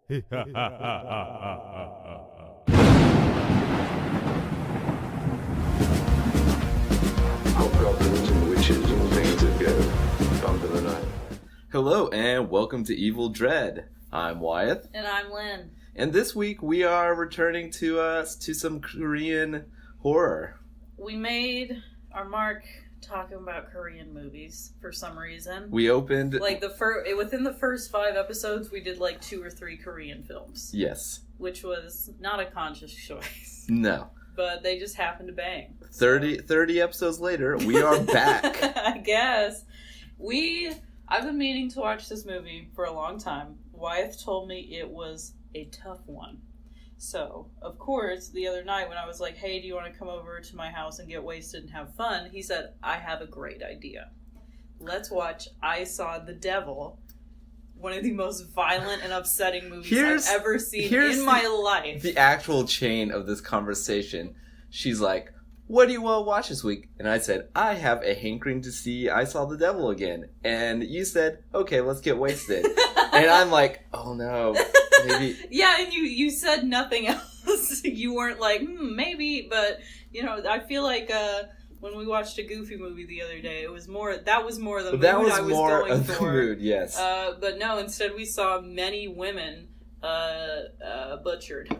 Hobgoblins and witches and things that go bump in the night. Hello and welcome to Evil Dread. I'm Wyeth. And I'm Lynn. And this week we are returning to some Korean horror. We made our mark talking about Korean movies for some reason. We opened... within the first 5 episodes, we did 2 or 3 Korean films. Yes. Which was not a conscious choice. No. But they just happened to bang. 30 episodes later, we are back. I guess. I've been meaning to watch this movie for a long time. Wyeth told me it was a tough one. So, of course, the other night when I was like, hey, do you want to come over to my house and get wasted and have fun? He said, I have a great idea. Let's watch I Saw the Devil, one of the most violent and upsetting movies I've ever seen in my life. The actual chain of this conversation. She's like, what do you want to watch this week? And I said, I have a hankering to see I Saw the Devil again. And you said, okay, let's get wasted. And I'm like, oh no, maybe. Yeah, and you said nothing else. You weren't like, maybe, but, I feel like when we watched a Goofy movie the other day, that was more the mood I was going for. The mood, yes. But no, instead we saw many women butchered.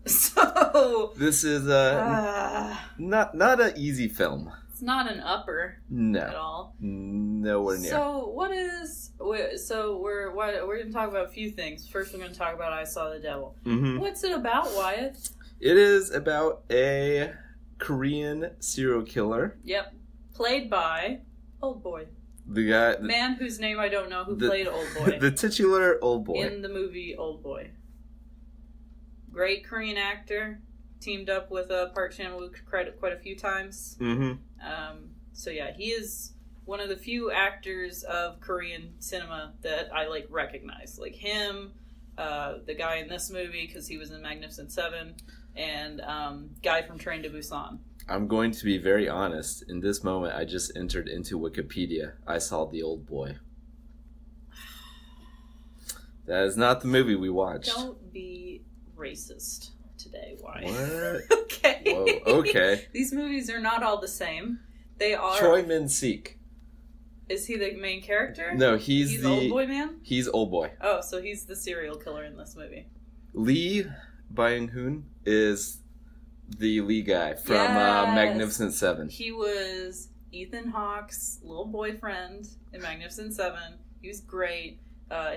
So this is not an easy film. It's not an upper at all. Nowhere near. So we're going to talk about a few things. First, we're going to talk about I Saw the Devil. Mm-hmm. What's it about, Wyatt? It is about a Korean serial killer. Yep, played by Old Boy. The man whose name I don't know who played Old Boy. The titular Old Boy in the movie Old Boy. Great Korean actor. Teamed up with Park Chan-wook quite a few times. Mm-hmm. So yeah, he is one of the few actors of Korean cinema that I recognize. Like him, the guy in this movie because he was in Magnificent Seven, and guy from Train to Busan. I'm going to be very honest. In this moment, I just entered into Wikipedia. I saw The Old Boy. That is not the movie we watched. Don't be racist today. Why? What? Okay. Whoa, okay. These movies are not all the same. They are. Choi Min-sik. Is he the main character? No, he's the Old Boy man? He's Old Boy. Oh, so he's the serial killer in this movie. Lee Byung-hun is the Lee guy from Magnificent Seven. He was Ethan Hawke's little boyfriend in Magnificent Seven. He was great.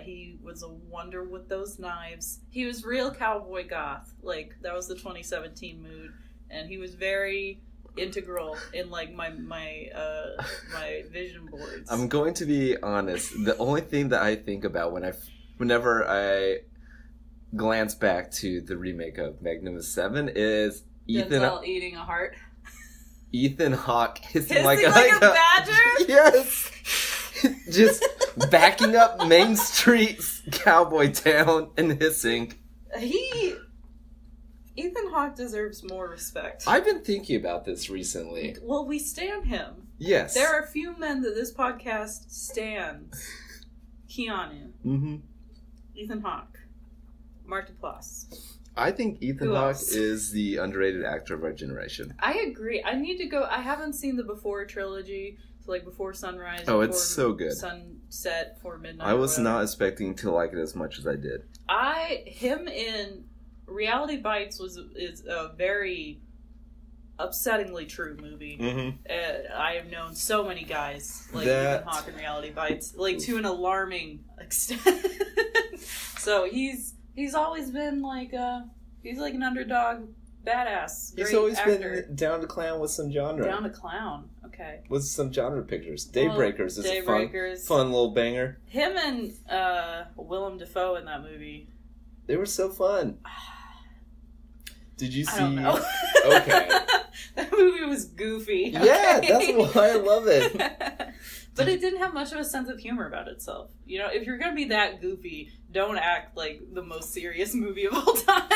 He was a wonder with those knives. He was real cowboy goth. That was the 2017 mood. And he was very integral in my vision boards. I'm going to be honest. The only thing that I think about whenever I glance back to the remake of Magnificent Seven is Ethan Denzel eating a heart. Ethan Hawke hissing like a badger. Yes, just backing up Main Street cowboy town and hissing. Ethan Hawke deserves more respect. I've been thinking about this recently. Well, we stan him. Yes. There are a few men that this podcast stands. Keanu. Mm-hmm. Ethan Hawke. Mark Duplass. I think Ethan Hawke is the underrated actor of our generation. I agree. I need to go. I haven't seen the Before trilogy. So Before Sunrise. Oh, it's so good. Sunset, Before Midnight. I was not expecting to like it as much as I did. Him in Reality Bites is a very upsettingly true movie. Mm-hmm. I have known so many guys Ethan Hawke in Reality Bites, to an alarming extent. So he's always been he's an underdog badass. He's always been down to clown with some genre. Down to clown, okay. With some genre pictures. Daybreakers is a fun little banger. Him and Willem Dafoe in that movie. They were so fun. Did you see? I don't know. Okay. That movie was goofy. Okay? Yeah, that's why I love it. But it didn't have much of a sense of humor about itself. If you're going to be that goofy, don't act like the most serious movie of all time.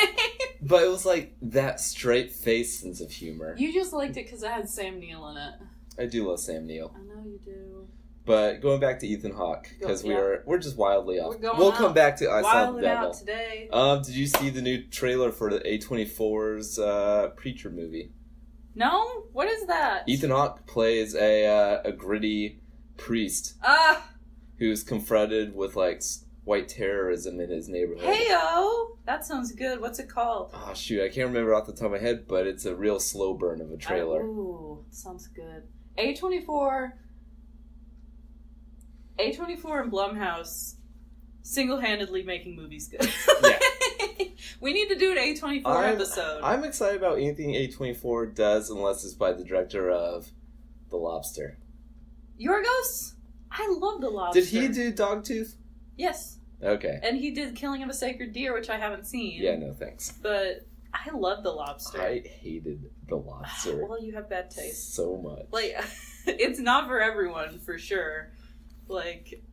But it was that straight-faced sense of humor. You just liked it because it had Sam Neill in it. I do love Sam Neill. I know you do. But going back to Ethan Hawke, because we're just wildly off. We'll come back to I Saw the Devil. Out today. Did you see the new trailer for the A24's Preacher movie? No? What is that? Ethan Hawke plays a gritty priest who's confronted with like white terrorism in his neighborhood. Heyo! That sounds good. What's it called? Oh shoot, I can't remember off the top of my head, but it's a real slow burn of a trailer. Ooh, sounds good. A24 and Blumhouse single-handedly making movies good. Yeah. We need to do an A24 episode. I'm excited about anything A24 does, unless it's by the director of The Lobster. Yorgos? I love The Lobster. Did he do Dogtooth? Yes. Okay. And he did Killing of a Sacred Deer, which I haven't seen. Yeah, no thanks. But I love The Lobster. I hated The Lobster. Well, you have bad taste. So much. Like, it's not for everyone, for sure. Like,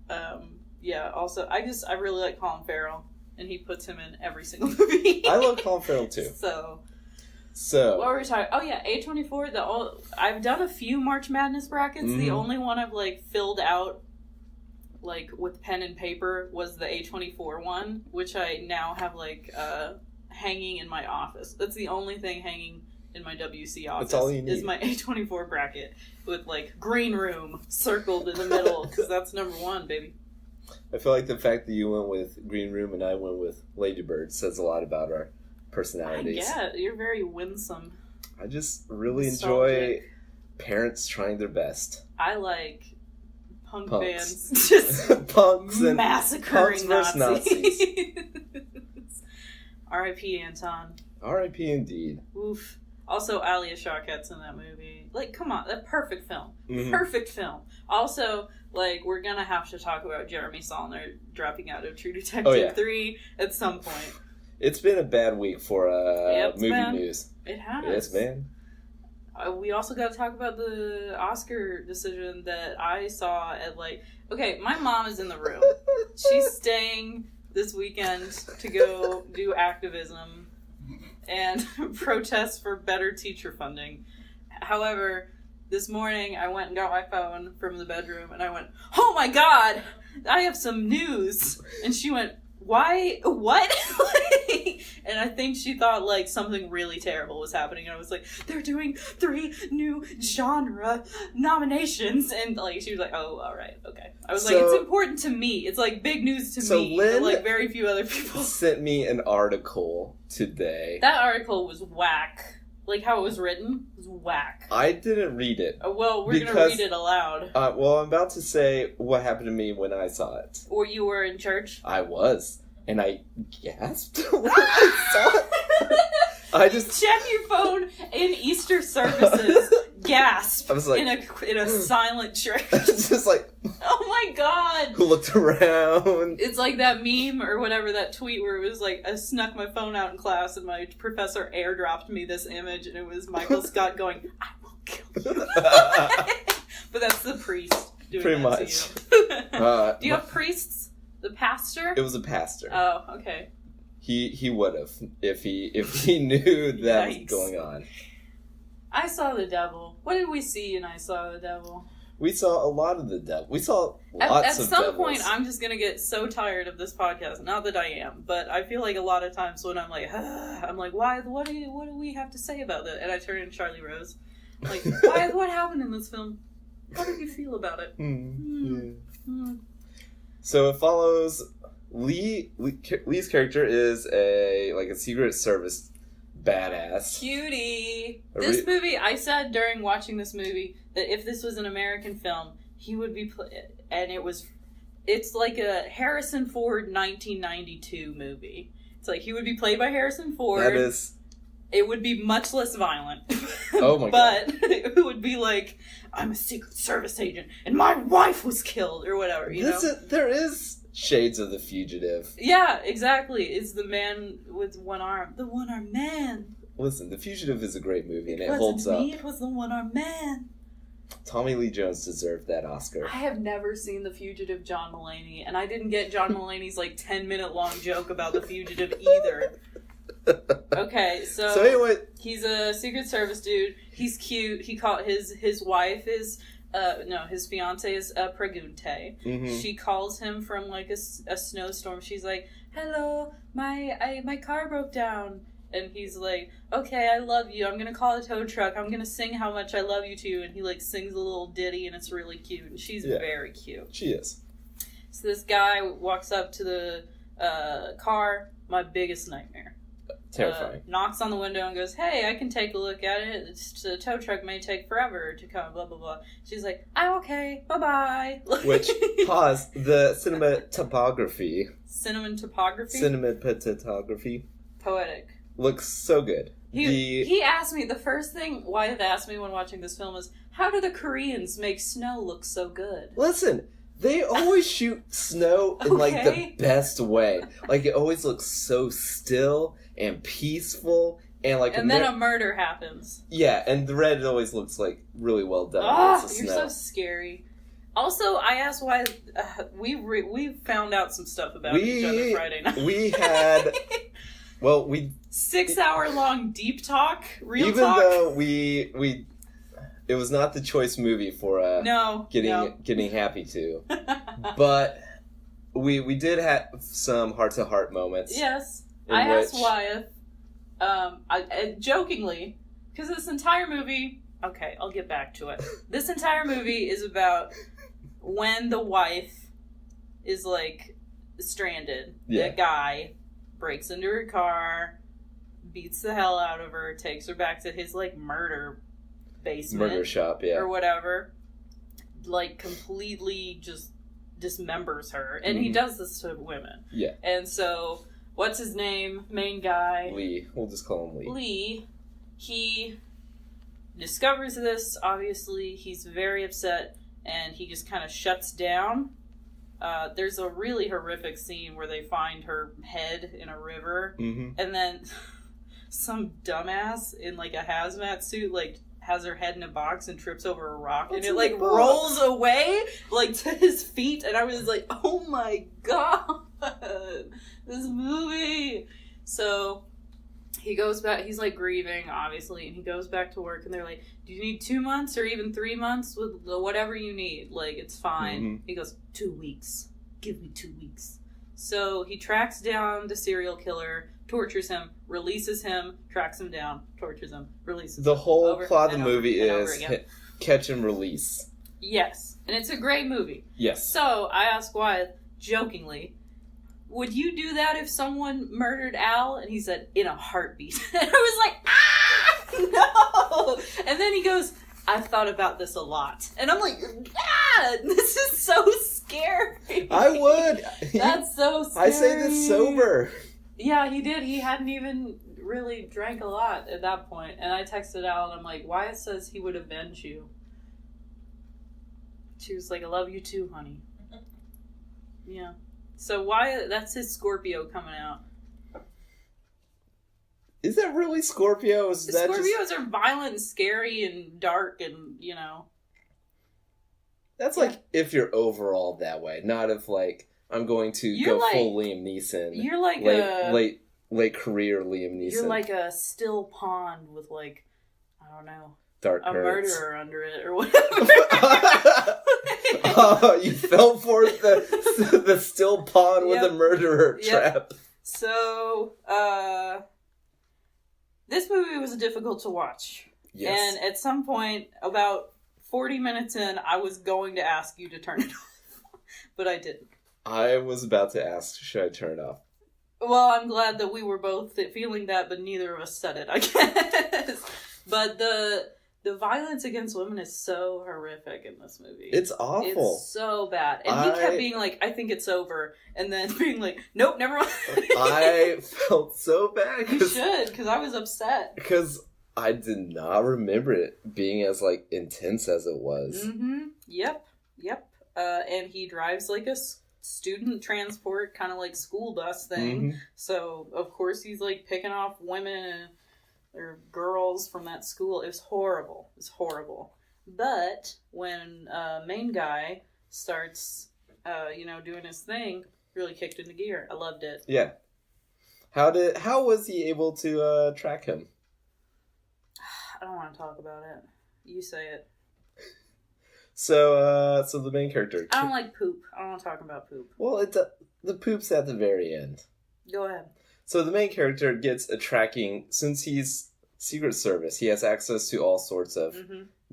yeah, also, I really like Colin Farrell, and he puts him in every single movie. I love Colin Farrell, too. So, what were we talking? Oh, yeah, A24, I've done a few March Madness brackets. Mm-hmm. The only one I've, like, filled out, like, with pen and paper was the A24 one, which I now have, like, hanging in my office. That's the only thing hanging in my WC office. That's all you need. Is my A24 bracket with, like, green room circled in the middle, because that's number one, baby. I feel like the fact that you went with Green Room and I went with Ladybird says a lot about our personalities. Yeah, you're very winsome. I just really enjoy parents trying their best. I like punks. Bands just punks and massacring punks Nazis. R.I.P. Anton. R.I.P. indeed. Oof. Also, Alia Shawket's in that movie. Like, come on, that perfect film. Mm-hmm. Perfect film. Also, like, we're gonna have to talk about Jeremy Saulnier dropping out of True Detective 3 at some point. It's been a bad week for movie news. It has. Yes, man. We also got to talk about the Oscar decision that I saw at, like... Okay, my mom is in the room. She's staying this weekend to go do activism and protest for better teacher funding. However, this morning I went and got my phone from the bedroom and I went, "Oh my God, I have some news." And she went, "Why? What?" And I think she thought, like, something really terrible was happening. And I was like, "They're doing 3 new genre nominations." And, like, she was like, "Oh, all right, okay." I was like, "It's important to me. It's, like, big news to me. Lynn, but, like, very few other people." Sent me an article today. That article was whack. Like, how it was written was whack. I didn't read it. Well, we're going to read it aloud. Well, I'm about to say what happened to me when I saw it. Or you were in church? I was. And I gasped when I saw it. I just... Check your phone in Easter services. Gasp. I was like... In a silent church. It's just like... Oh my God. Who looked around. It's like that meme or whatever, that tweet where it was like, I snuck my phone out in class and my professor airdropped me this image and it was Michael Scott going, "I will kill you." But that's the priest doing Pretty that much. to you. Do you have priests? The pastor? It was a pastor. Oh, okay. He would have if he knew that was Yikes. going on. I Saw the Devil. What did we see in I Saw the Devil? We saw a lot of the devil. We saw lots of At some devils. point, I'm just gonna get so tired of this podcast. Not that I am, but I feel like a lot of times when I'm like, why? What do we have to say about that? And I turn in Charlie Rose. I'm like, why? What happened in this film? How do you feel about it? So it follows Lee's character is a Secret Service badass. Cutie. This movie, I said during watching this movie that if this was an American film, he would be and it's like a Harrison Ford 1992 movie. It's like he would be played by Harrison Ford. That is. It would be much less violent. Oh my God. But it would be like, I'm a Secret Service agent and my wife was killed or whatever, you know? There is shades of The Fugitive. Yeah, exactly. It's the man with one arm. The one-armed man. Listen, The Fugitive is a great movie and it wasn't holds me, up. It was the one-armed man. Tommy Lee Jones deserved that Oscar. I have never seen The Fugitive John Mulaney, and I didn't get John Mulaney's like 10-minute long joke about The Fugitive either. Okay, so anyway, he's a Secret Service dude. He's cute. He called his wife is no, his fiance is Pregunte. Mhm. She calls him from like a snowstorm. She's like, "Hello, my car broke down." And he's like, "Okay, I love you. I'm gonna call a tow truck. I'm gonna sing how much I love you to you." And he like sings a little ditty, and it's really cute. And she's very cute. She is. So this guy walks up to the car. My biggest nightmare. Terrifying. Knocks on the window and goes, "Hey, I can take a look at it. The tow truck may take forever to come, blah, blah, blah." She's like, "I'm okay. Bye-bye." Which, pause, the cinematography. Cinematography. Poetic. Looks so good. He asked me, the first thing Wyeth asked me when watching this film is, how do the Koreans make snow look so good? Listen, they always shoot snow in like the best way. Like it always looks so still and peaceful, and like then a murder happens. Yeah, and the red always looks like really well done. Oh, you're so scary. Also, I asked why we found out some stuff about each other Friday night. We had 6 hour long deep talk, real even talk. Even though we it was not the choice movie for getting happy to. But we did have some heart to heart moments. Yes. I asked Wyeth, I jokingly, because this entire movie, okay, I'll get back to it. This entire movie is about when the wife is like stranded. Yeah. The guy breaks into her car, beats the hell out of her, takes her back to his like murder shop, yeah, or whatever, like completely just dismembers her, and he does this to women. Yeah. And so, what's his name? Main guy. Lee. We'll just call him Lee. Lee. He discovers this. Obviously, he's very upset, and he just kind of shuts down. There's a really horrific scene where they find her head in a river, and then some dumbass in like a hazmat suit like has her head in a box and trips over a rock, and it like rolls away like to his feet, and I was like, oh my god, this movie. So he goes back, he's like grieving obviously, and he goes back to work, and they're like, do you need 2 months or even 3 months with whatever you need, like it's fine. He goes, 2 weeks, give me 2 weeks. So he tracks down the serial killer, tortures him, releases him, tracks him down, tortures him, releases him. The whole plot of the movie is catch and release. Yes. And it's a great movie. Yes. So I asked Wyeth, jokingly, would you do that if someone murdered Al? And he said, in a heartbeat. And I was like, no! And then he goes, I've thought about this a lot. And I'm like, this is so scary. I would. That's so scary. I say this sober. Yeah, he did. He hadn't even really drank a lot at that point. And I texted Al, and I'm like, Wyatt says he would avenge you. She was like, I love you too, honey. Yeah. So Wyatt, that's his Scorpio coming out. Is that really Scorpio? Scorpios are violent and scary and dark and, you know. That's like if you're overall that way, not if like I'm going to go like, full Liam Neeson. You're like late career Liam Neeson. You're like a still pond with like, I don't know, dark a currents. Murderer under it or whatever. You fell for the still pond with a murderer trap. So, this movie was difficult to watch. Yes. And at some point, about 40 minutes in, I was going to ask you to turn it off. But I didn't. I was about to ask, should I turn it off? Well, I'm glad that we were both feeling that, but neither of us said it, I guess. But the violence against women is so horrific in this movie. It's awful. It's so bad. And he kept being like, I think it's over. And then being like, nope, never mind. I felt so bad. You should, because I was upset. Because I did not remember it being as, like, intense as it was. Mm-hmm. Yep. And he drives, like, a student transport, kind of like school bus thing. Mm-hmm. So, of course, he's, like, picking off women or girls from that school. It was horrible. But when main guy starts, doing his thing, really kicked into gear. I loved it. Yeah. How was he able to track him? I don't want to talk about it. You say it. So the main character. I don't like poop. I don't want to talk about poop. Well, the poop's at the very end. Go ahead. So the main character gets a tracking, since he's Secret Service, he has access to all sorts of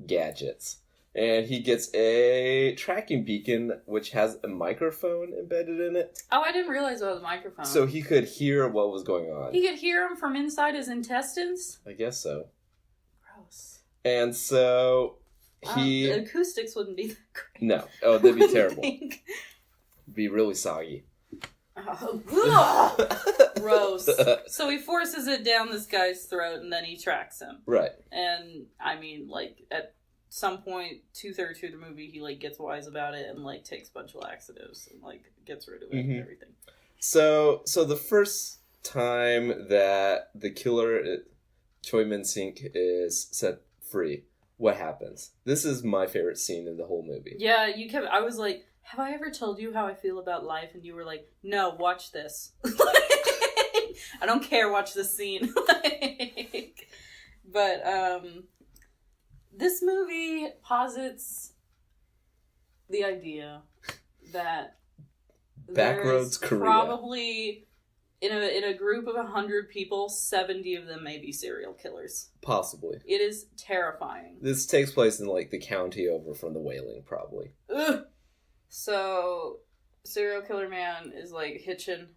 gadgets. And he gets a tracking beacon, which has a microphone embedded in it. Oh, I didn't realize it was a microphone. So he could hear what was going on. He could hear him from inside his intestines? I guess so. Gross. And so the acoustics wouldn't be that great. No. Oh, that'd be terrible. It'd be really soggy. Gross. So he forces it down this guy's throat and then he tracks him. Right. And, I mean, like, at some point, 2/3 through the movie, he, like, gets wise about it and, like, takes a bunch of laxatives and, like, gets rid of it and everything. So the first time that the killer, Choi Min-sink, is set free, what happens? This is my favorite scene in the whole movie. Yeah, I was like, have I ever told you how I feel about life? And you were like, no, watch this. I don't care, watch this scene. But, this movie posits the idea that Backroads Korea. Probably, in a group of 100 people, 70 of them may be serial killers. Possibly. It is terrifying. This takes place in, like, the county over from The Wailing, probably. Ugh. So, serial killer man is, like, hitching,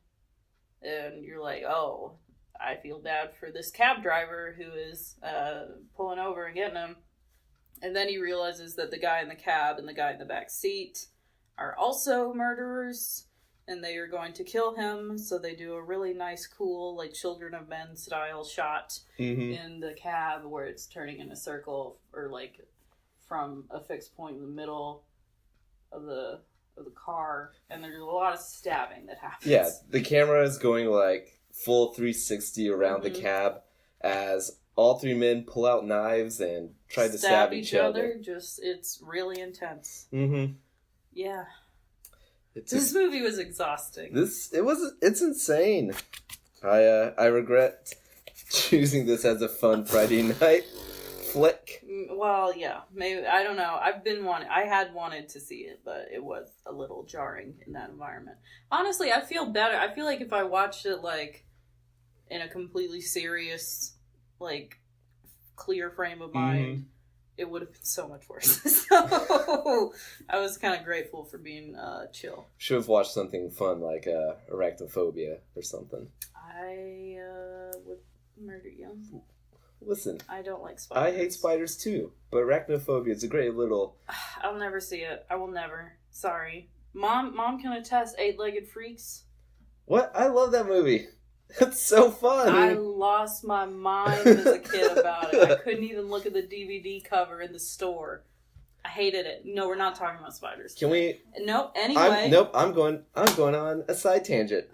and you're like, oh, I feel bad for this cab driver who is pulling over and getting him. And then he realizes that the guy in the cab and the guy in the back seat are also murderers, and they are going to kill him. So they do a really nice, cool, like, Children of Men style shot in the cab where it's turning in a circle, or, like, from a fixed point in the middle of the car, and there's a lot of stabbing that happens. Yeah, the camera is going, like, full 360 around the cab as all three men pull out knives and try to stab each other. It's really intense. Yeah. This movie was exhausting. It's insane. I regret choosing this as a fun Friday night flick. Well, yeah, maybe, I don't know. I had wanted to see it, but it was a little jarring in that environment. Honestly, I feel better. I feel like if I watched it, like, in a completely serious, like, clear frame of mind, it would have been so much worse. So, I was kind of grateful for being chill. Should have watched something fun, like Arachnophobia or something. I would murder you. Listen, I don't like spiders. I hate spiders too, but Arachnophobia is a great little... I'll never see it. I will never. Sorry. Mom can attest 8-Legged Freaks. What? I love that movie. It's so fun. I lost my mind as a kid about it. I couldn't even look at the DVD cover in the store. I hated it. No, we're not talking about spiders. Can we? Nope. Anyway. I'm going on a side tangent.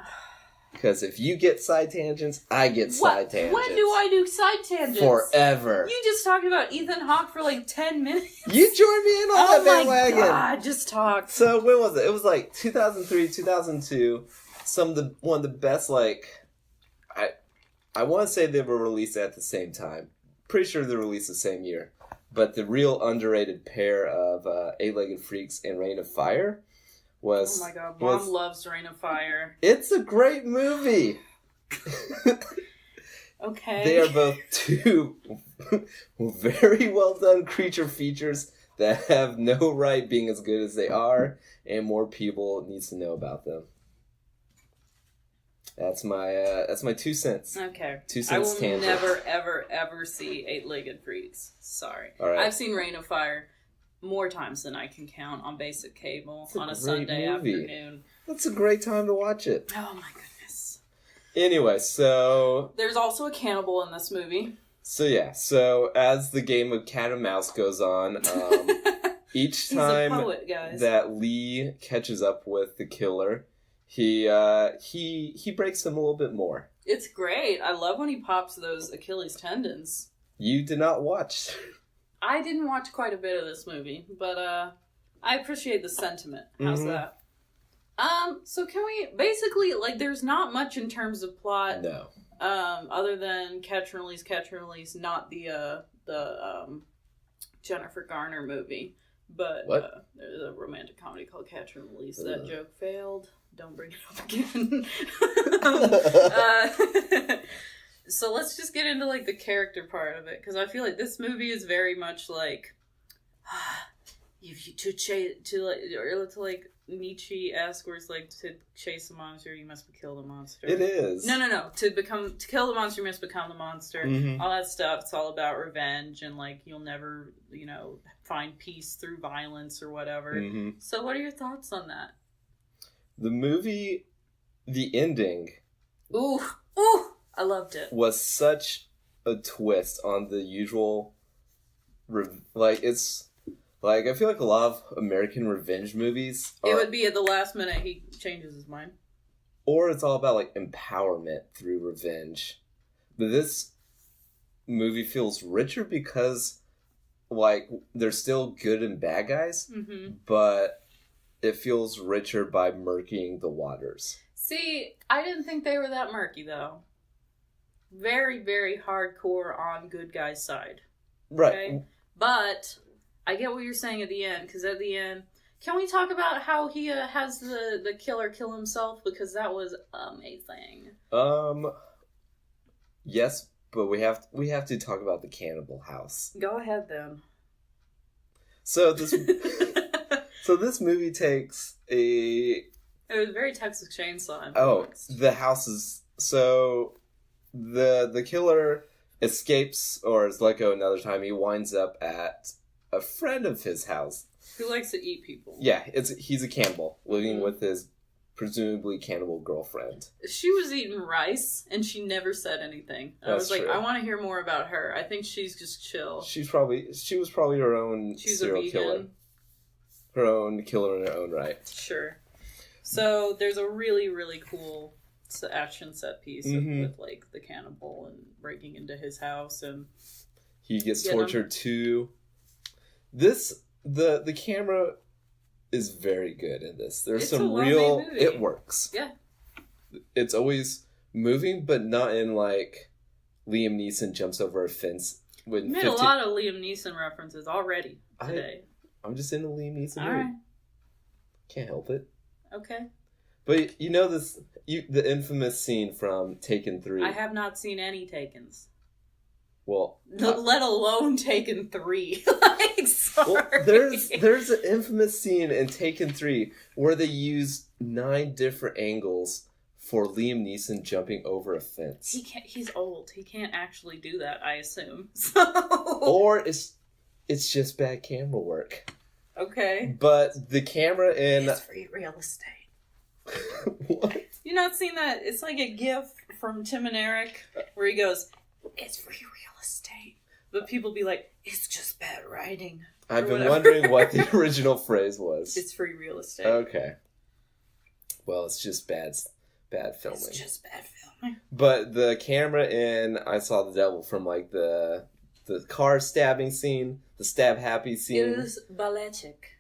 Because if you get side tangents, I get side tangents. When do I do side tangents? Forever. You just talked about Ethan Hawke for like 10 minutes. You joined me in on that bandwagon. Oh my God, just talk. So when was it? It was like 2003, 2002. One of the best, like, I want to say they were released at the same time. Pretty sure they were released the same year. But the real underrated pair of 8-Legged Freaks and Reign of Fire was... Oh my God, Mom loves Reign of Fire. It's a great movie. Okay. They are both two very well done creature features that have no right being as good as they are, and more people needs to know about them. That's my 2 cents. Okay. 2 cents. I will tangent. Never, ever, ever see 8-Legged Freaks. Sorry. All right. I've seen Reign of Fire more times than I can count on basic cable on a Sunday afternoon. That's a great time to watch it. Oh my goodness. Anyway, so... There's also a cannibal in this movie. So yeah, as the game of cat and mouse goes on, each time that Lee catches up with the killer... He breaks him a little bit more. It's great. I love when he pops those Achilles tendons. You did not watch. I didn't watch quite a bit of this movie, but I appreciate the sentiment. How's that? So can we basically, like, there's not much in terms of plot. No. Other than Catch and Release, not the Jennifer Garner movie. But What? there's a romantic comedy called Catch and Release. That joke failed. Don't bring it up again. So let's just get into like the character part of it, because I feel like this movie is very much like to Nietzsche-esque, where it's like to chase a monster you must kill the monster. It is. No. To kill the monster you must become the monster. Mhm. All that stuff. It's all about revenge, and like you'll never, find peace through violence or whatever. Mhm. So what are your thoughts on that? The movie, the ending Ooh, I loved it. was such a twist on the usual, it's like I feel like a lot of American revenge movies It would be at the last minute he changes his mind. or it's all about like empowerment through revenge. But this movie feels richer because like there's still good and bad guys, Mm-hmm. but it feels richer by murking the waters. See, I didn't think they were that murky, though. Very, very hardcore on good guy's side. Right. Okay? But I get what you're saying at the end, because at the end, can we talk about how he has the killer kill himself? Because that was amazing. Yes, but we have to talk about the cannibal house. Go ahead, then. So this this movie takes a It was very Texas Chainsaw. the house is so the killer escapes or is let go another time. He winds up at a friend of his house. Who likes to eat people? Yeah, he's a cannibal living Mhm. with his presumably cannibal girlfriend. She was eating rice, and she never said anything. I was like, true. I want to hear more about her. I think she's just chill. She was probably her own She's serial a vegan. killer. Her own killer in her own right. Sure. So there's a really, really cool action set piece with like the cannibal and breaking into his house, and He gets Get 'em. tortured too. The camera is very good in this. There's It's some a well-made real movie. it works. Yeah. It's always moving, but not in like Liam Neeson jumps over a fence with we made 15... a lot of Liam Neeson references already today. I'm just in the Liam Neeson All mood. right. Can't help it. Okay. But the infamous scene from Taken 3. I have not seen any Takens. Well, Let alone Taken 3. Like, sorry. well, there's an infamous scene in Taken 3 where they use 9 different angles for Liam Neeson jumping over a fence. He's old. He can't actually do that, I assume. So. Or it's just bad camera work. Okay. But the camera in It's free real estate. what? You not seen that? It's like a gif from Tim and Eric where he goes, "It's free real estate," but people be like, "It's just bad writing." I've or been whatever. wondering what the original phrase was. It's free real estate. Okay. Well, it's just bad filming. It's just bad filming. But the camera in I Saw the Devil, from like the car stabbing scene, the stab happy scene. It is balletic,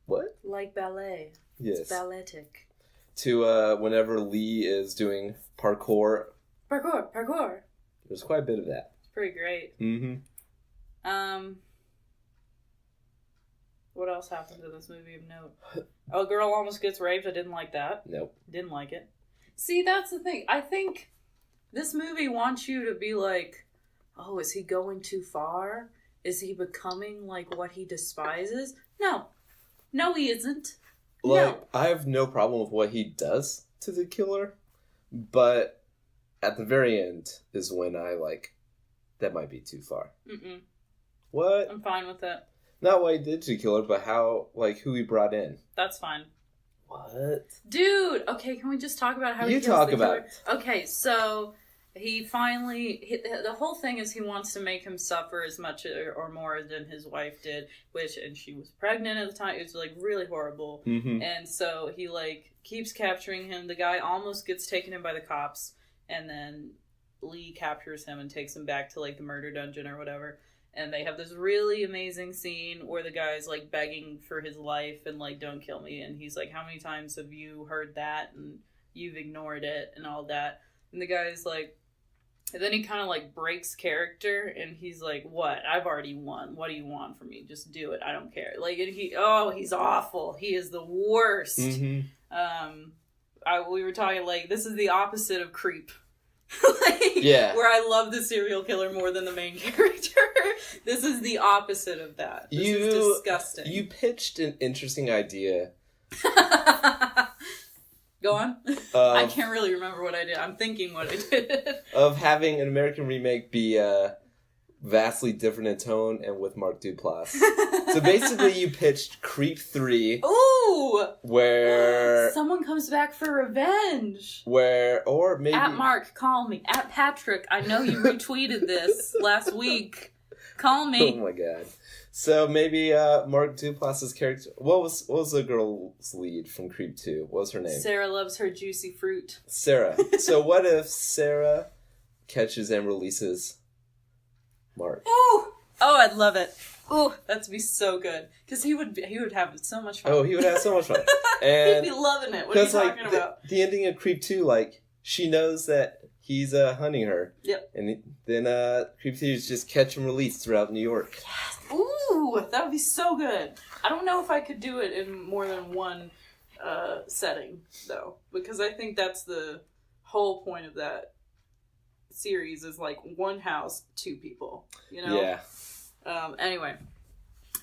What? like ballet. Yes. It's balletic. To whenever Lee is doing parkour, Parkour. there's quite a bit of that. It's pretty great. Mm-hmm. What else happened in this movie of note? Oh, a girl almost gets raped. I didn't like that. Nope. Didn't like it. See, that's the thing. I think this movie wants you to be like, oh, is he going too far? Is he becoming like what he despises? No. No, he isn't. Like, No. I have no problem with what he does to the killer, but at the very end is when I like, that might be too far. Mm-mm. What? I'm fine with it. Not what he did to the killer, but how, like, who he brought in. That's fine. What? Dude, okay, can we just talk about how he You kills talk the about killer? Okay, so he finally, the whole thing is he wants to make him suffer as much or more than his wife did, and she was pregnant at the time. It was like really horrible. Mm-hmm. And so he like keeps capturing him. The guy almost gets taken in by the cops, and then Lee captures him and takes him back to like the murder dungeon or whatever. And they have this really amazing scene where the guy's like begging for his life and like, don't kill me. And he's like, how many times have you heard that? And you've ignored it and all that. And the guy's like, And then he kind of like breaks character, and he's like, "What? I've already won. What do you want from me? Just do it. I don't care." Like, and he's awful. He is the worst. Mm-hmm. We were talking like this is the opposite of Creep. Where I love the serial killer more than the main character. This is the opposite of that. This is disgusting. You pitched an interesting idea. Go on. I can't really remember what I did. I'm thinking what I did. Of having an American remake be vastly different in tone and with Mark Duplass. So basically you pitched Creep 3. Ooh! Where... someone comes back for revenge. Or maybe... At Mark, call me. At Patrick, I know you retweeted this last week. Call me. Oh my god. So maybe Mark Duplass's character... What was the girl's lead from Creep 2? What was her name? Sarah loves her juicy fruit. Sarah. So what if Sarah catches and releases Mark? Ooh! Oh, I'd love it. Ooh, that'd be so good. Because he would have so much fun. Oh, he would have so much fun. And he'd be loving it. What are you talking about? The ending of Creep 2, like, she knows that he's hunting her. Yep. And then Creep 3 is just catch and release throughout New York. Yes. Ooh, that would be so good. I don't know if I could do it in more than one setting, though. Because I think that's the whole point of that series is, like, one house, two people. You know? Yeah. Anyway.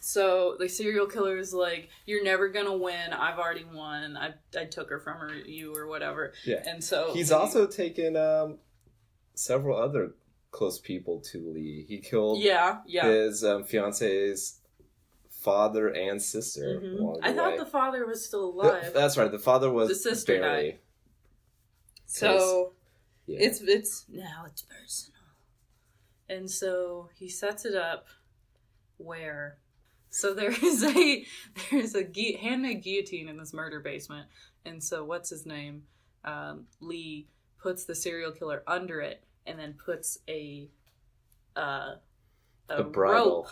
So the serial killer is like, you're never gonna win. I've already won. I took her from you or whatever. Yeah. And so he's also taken several other close people to Lee. He killed his fiance's father and sister. Mm-hmm. Along the I thought way. the father was still alive. That's right. The father was the sister barely. died. So yeah. it's now it's personal. And so he sets it up where. So there's a handmade guillotine in this murder basement, and so what's his name? Lee puts the serial killer under it, and then puts a bridle.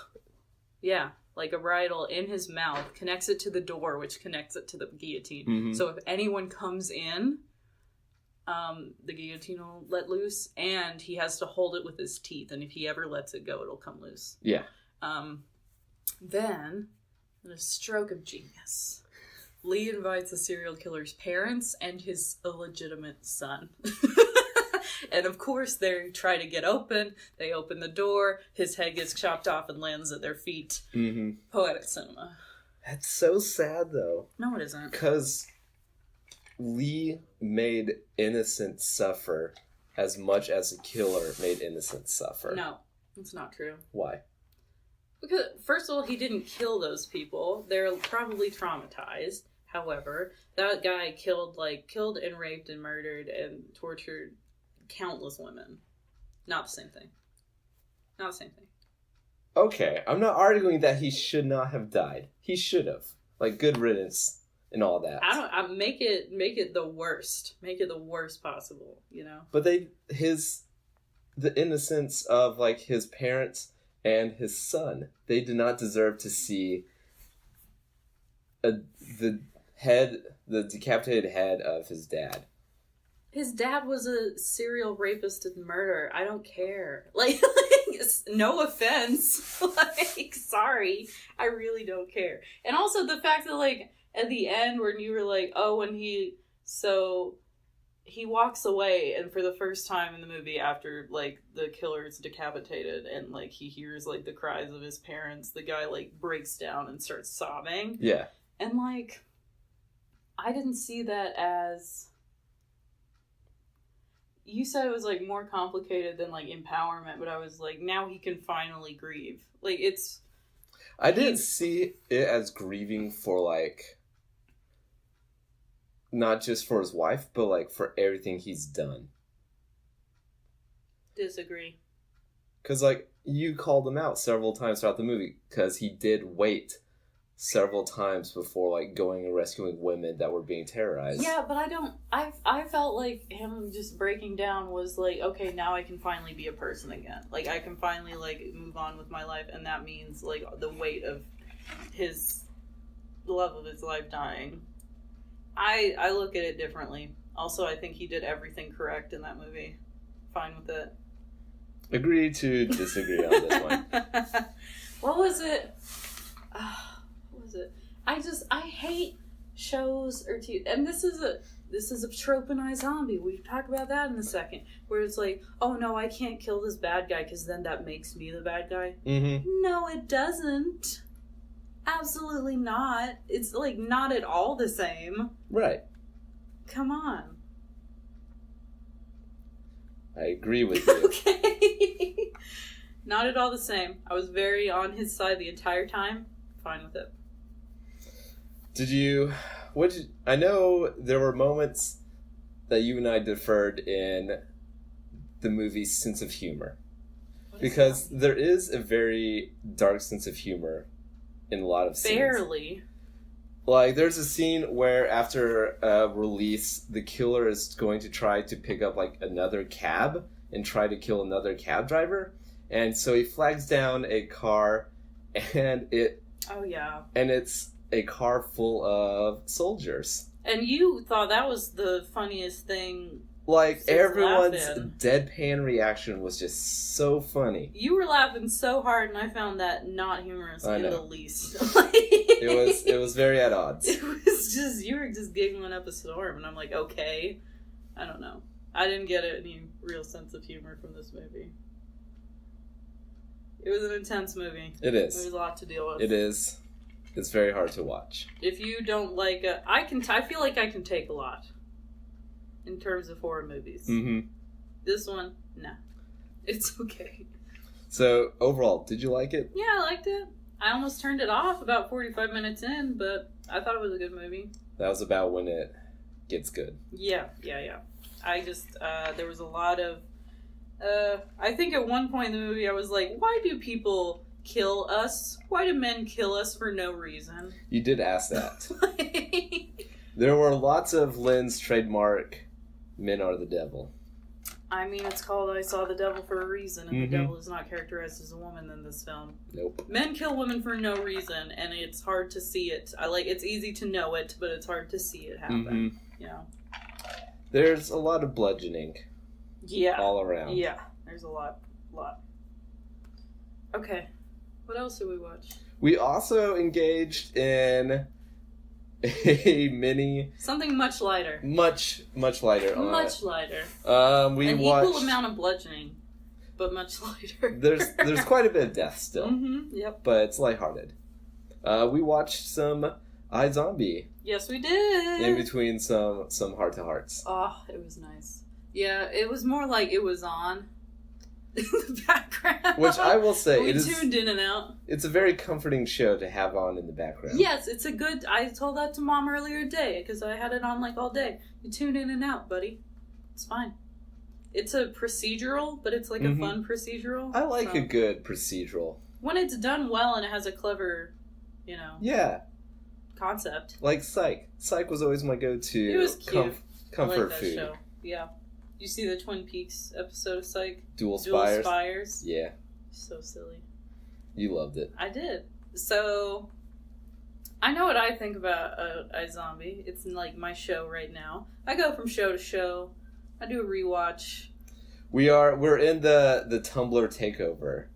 rope, like a bridle in his mouth, connects it to the door, which connects it to the guillotine. Mm-hmm. So if anyone comes in, the guillotine will let loose, and he has to hold it with his teeth, and if he ever lets it go, it'll come loose. Yeah. Then, in a stroke of genius, Lee invites the serial killer's parents and his illegitimate son. And of course, they try to get open. They open the door. His head gets chopped off and lands at their feet. Mm-hmm. Poetic cinema. That's so sad, though. No, it isn't. Because Lee made innocent suffer as much as the killer made innocent suffer. No, it's not true. Why? Because, first of all, he didn't kill those people. They're probably traumatized. However, that guy killed and raped and murdered and tortured countless women. Not the same thing. Not the same thing. Okay, I'm not arguing that he should not have died. He should have. Like, good riddance and all that. I make it the worst. Make it the worst possible, you know? But the innocence of, like, his parents and his son, they did not deserve to see the decapitated head of his dad. His dad was a serial rapist and murderer. I don't care. Like no offense. Like, sorry. I really don't care. And also the fact that, like, at the end when you were like, oh, when he walks away, and for the first time in the movie after, like, the killer is decapitated and, like, he hears, like, the cries of his parents, the guy, like, breaks down and starts sobbing. Yeah. And, like, I didn't see that as... You said it was, like, more complicated than, like, empowerment, but I was like, now he can finally grieve. Like, it's... I didn't see it as grieving for, like... Not just for his wife, but, like, for everything he's done. Disagree. Because, like, you called him out several times throughout the movie, because he did wait several times before, like, going and rescuing women that were being terrorized. Yeah, but I felt like him just breaking down was like, okay, now I can finally be a person again. Like, I can finally, like, move on with my life, and that means, like, the weight of the love of his life dying. I look at it differently. Also, I think he did everything correct in that movie. Fine with it. Agree to disagree on this one. What was it? What was it? I hate shows or TV, and this is a trope in iZombie. We talk about that in a second, where it's like, oh no, I can't kill this bad guy because then that makes me the bad guy. Mm-hmm. No, it doesn't. Absolutely not. It's like not at all the same. Right. Come on. I agree with you. Okay. Not at all the same. I was very on his side the entire time. Fine with it. I know there were moments that you and I deferred in the movie's sense of humor. Because there is a very dark sense of humor in a lot of scenes. Barely. Like, there's a scene where after release, the killer is going to try to pick up, like, another cab and try to kill another cab driver. And so he flags down a car, and Oh, yeah. And it's a car full of soldiers. And you thought that was the funniest thing. Like, Since everyone's laughing. deadpan reaction was just so funny. You were laughing so hard, and I found that not humorous I in know. the least. It was very at odds. It was just, you were just giggling up a storm, and I'm like, okay. I don't know. I didn't get any real sense of humor from this movie. It was an intense movie. It is. There was a lot to deal with. It is. It's very hard to watch. If you don't like, I feel like I can take a lot in terms of horror movies. Mm-hmm. This one, no, it's okay. So, overall, did you like it? Yeah, I liked it. I almost turned it off about 45 minutes in, but I thought it was a good movie. That was about when it gets good. Yeah. I just, there was a lot of, I think at one point in the movie I was like, why do people kill us? Why do men kill us for no reason? You did ask that. There were lots of Lynn's trademark, men are the devil. I mean, it's called I Saw the Devil for a reason, and Mhm. the devil is not characterized as a woman in this film. Nope. Men kill women for no reason, and it's hard to see it. It's easy to know it, but it's hard to see it happen. Mm-hmm. You know? There's a lot of bludgeoning Yeah. all around. Yeah, there's a lot. Okay, what else did we watch? We also engaged in a mini, Something much lighter. much lighter. Much lighter. We An watched. equal amount of bludgeoning, but much lighter. There's quite a bit of death still, Mm-hmm. Yep. but it's lighthearted. We watched some iZombie Yes, we did. in between some heart to hearts. Oh, it was nice. Yeah, it was more like it was on in the background. Which I will say, we it is. tuned in and out. It's a very comforting show to have on in the background. Yes, it's a good. I told that to Mom earlier today because I had it on like all day. You tune in and out, buddy. It's fine. It's a procedural, but it's like a fun procedural. I like so. a good procedural. When it's done well and it has a clever, Yeah, concept. like Psych. Psych was always my go-to. It was cute. I comfort like that food. show. Yeah. You see the Twin Peaks episode of Psych? Dual Dual Spires. Spires. Yeah, So silly. you loved it. I did. So, I know what I think about iZombie. It's like my show right now. I go from show to show. I do a rewatch. We're in the Tumblr takeover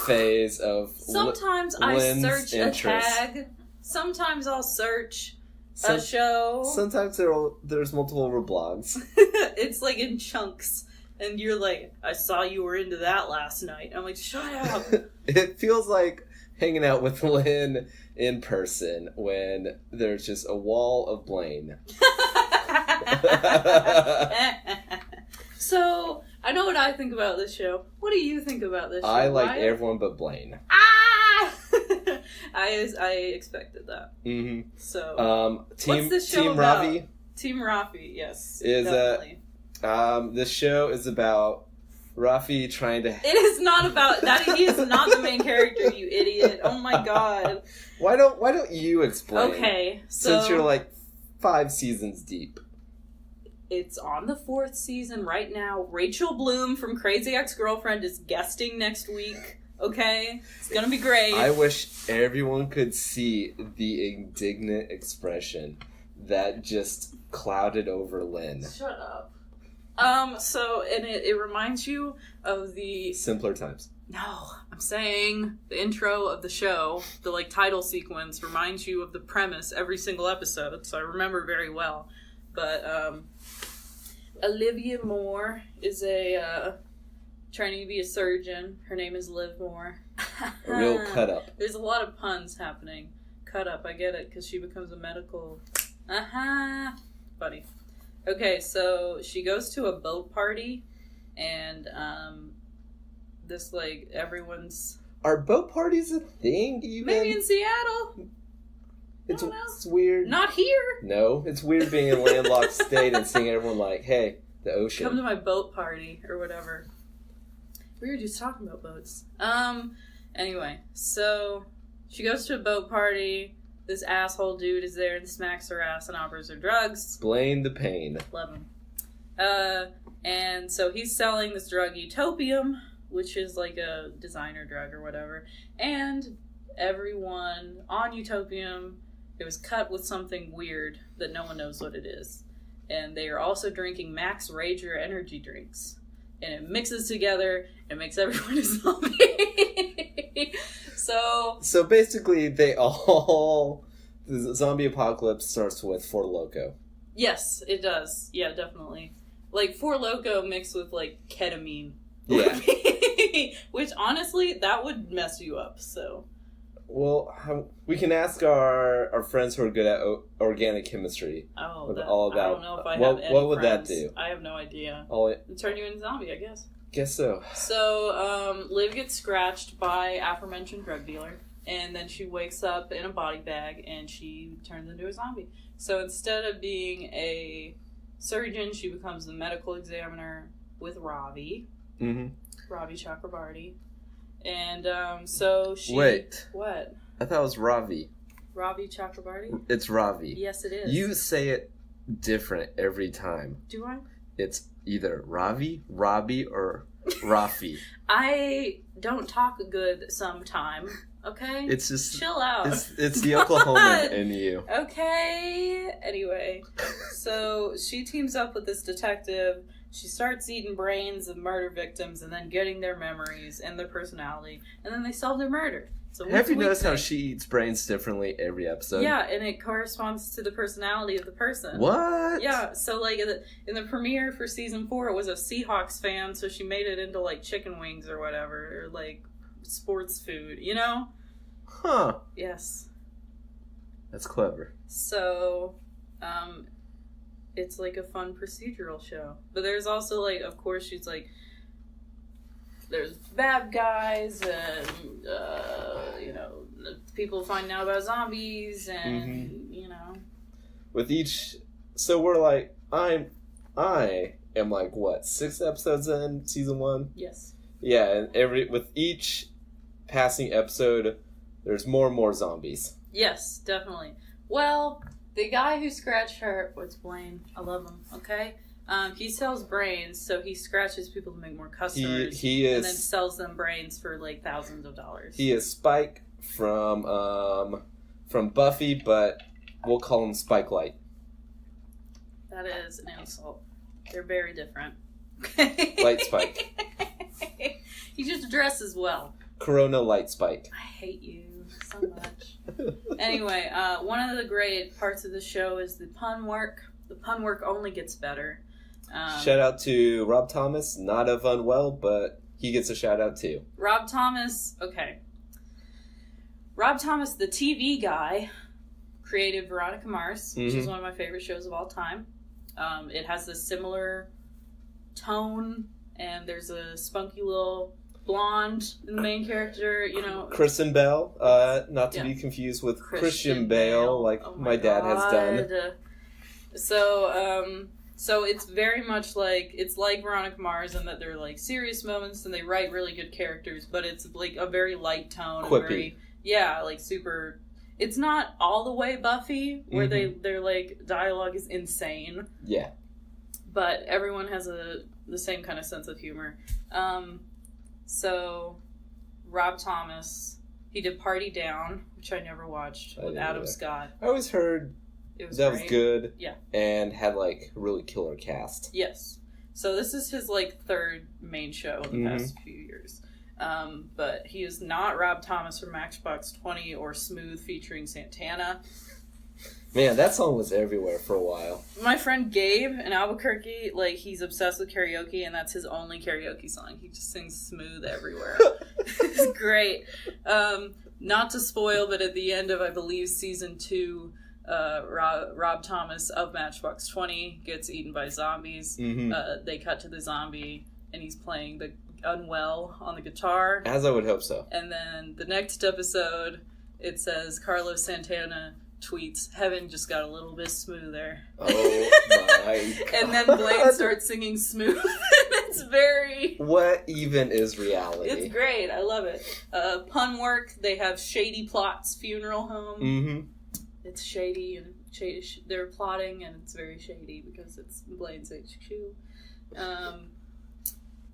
phase of Sometimes I Lynn's search interest. a tag. Sometimes I'll search Some- a show. Sometimes there's multiple blogs. It's like in chunks. And you're like, I saw you were into that last night. I'm like, shut up. It feels like hanging out with Lynn in person when there's just a wall of Blaine. So, I know what I think about this show. What do you think about this show? I like Wyatt? everyone but Blaine. Ah! I expected that. Mm-hmm. So, Team what's this show Team about? Ravi Team Rafi, yes. is definitely. this show is about Rafi trying to. It is not about that. He is not the main character, you idiot. Oh my god. Why don't you explain? Okay, so Since you're like 5 seasons deep. it's on the 4th season right now. Rachel Bloom from Crazy Ex-Girlfriend is guesting next week. Okay? It's gonna be great. I wish everyone could see the indignant expression that just clouded over Lynn. Shut up. So, and it reminds you of the... Simpler times. No, I'm saying the intro of the show, the, like, title sequence reminds you of the premise every single episode, so I remember very well. But, Olivia Moore is training to be a surgeon. Her name is Liv Moore. A real cut up. There's a lot of puns happening. Cut up, I get it, because she becomes a medical... Funny. Okay, so she goes to a boat party, and, this, like, everyone's... Are boat parties a thing, even? Maybe in Seattle. It's weird. Not here. No, it's weird being in a landlocked state and seeing everyone like, hey, the ocean. Come to my boat party, or whatever. We were just talking about boats. Anyway, so she goes to a boat party. This asshole dude is there and smacks her ass and offers her drugs. Explain the pain. Love him. And so he's selling this drug, Utopium, which is like a designer drug or whatever. And everyone on Utopium, it was cut with something weird that no one knows what it is. And they are also drinking Max Rager energy drinks. And it mixes together and makes everyone a zombie. So basically, the zombie apocalypse starts with Four Loko. Yes, it does. Yeah, definitely. Like Four Loko mixed with like ketamine. Yeah. Which honestly, that would mess you up. So. Well, we can ask our friends who are good at organic chemistry. Oh, all about. I don't know if I have any what would friends. that do? I have no idea. It'd turn you into a zombie, I guess. Guess so. So, Liv gets scratched by aforementioned drug dealer, and then she wakes up in a body bag, and she turns into a zombie. So instead of being a surgeon, she becomes the medical examiner with Ravi. Mm-hmm. Ravi Chakrabarti. And, so she... Wait. What? I thought it was Ravi. Ravi Chakrabarti? It's Ravi. Yes, it is. You say it different every time. Do I? It's either Ravi, Robbie, or Rafi. I don't talk good sometime, okay? It's just... Chill out. It's the Oklahoman in you. Okay. Anyway, so she teams up with this detective. She starts eating brains of murder victims and then getting their memories and their personality. And then they solve their murder. So have you noticed how she eats brains differently every episode? Yeah, and it corresponds to the personality of the person. What? Yeah, so like in the premiere for season 4, it was a Seahawks fan, so she made it into like chicken wings or whatever, or like sports food, you know? Huh. Yes. That's clever. So, it's like a fun procedural show. But there's also like, of course, she's like, there's bad guys and, people finding out about zombies and, With each... So we're like, I am like, what, 6 episodes in season 1? Yes. Yeah, and with each passing episode, there's more and more zombies. Yes, definitely. Well, the guy who scratched her, what's Blaine? I love him, okay? He sells brains, so he scratches people to make more customers. He is, and then sells them brains for like thousands of dollars. He is Spike from Buffy, but we'll call him Spike Light. That is an insult. They're very different. Light Spike. He just dresses well. Corona Light Spike. I hate you so much. Anyway, one of the great parts of the show is the pun work. The pun work only gets better. Shout out to Rob Thomas, not of Unwell, but he gets a shout out too. Rob Thomas, okay. Rob Thomas, the TV guy, created Veronica Mars, which is one of my favorite shows of all time. It has a similar tone, and there's a spunky little blonde in the main character, Kristen Bell, not to be confused with Christian Bale, like my dad has done. So it's very much like, it's like Veronica Mars in that they're like serious moments and they write really good characters, but it's like a very light tone. Quippy. Like super, it's not all the way Buffy, where they're like, dialogue is insane. Yeah. But everyone has the same kind of sense of humor. So Rob Thomas, he did Party Down, which I never watched, with Adam Scott. I always heard it was that great. was good. Yeah. And had like a really killer cast. Yes. So this is his like third main show in the past few years. But he is not Rob Thomas from Matchbox 20 or Smooth featuring Santana. Man, that song was everywhere for a while. My friend Gabe in Albuquerque, like, he's obsessed with karaoke, and that's his only karaoke song. He just sings Smooth everywhere. It's great. Not to spoil, but at the end of, I believe, season 2, Rob Thomas of Matchbox 20 gets eaten by zombies. They cut to the zombie, and he's playing the Unwell on the guitar. As I would hope so. And then the next episode, it says Carlos Santana tweets, "Heaven just got a little bit smoother." Oh my God. And then Blaine starts singing Smooth. It's very... What even is reality? It's great. I love it. Pun work. They have Shady Plots Funeral Home. It's shady, and they're plotting, and it's very shady because it's Blaine's HQ.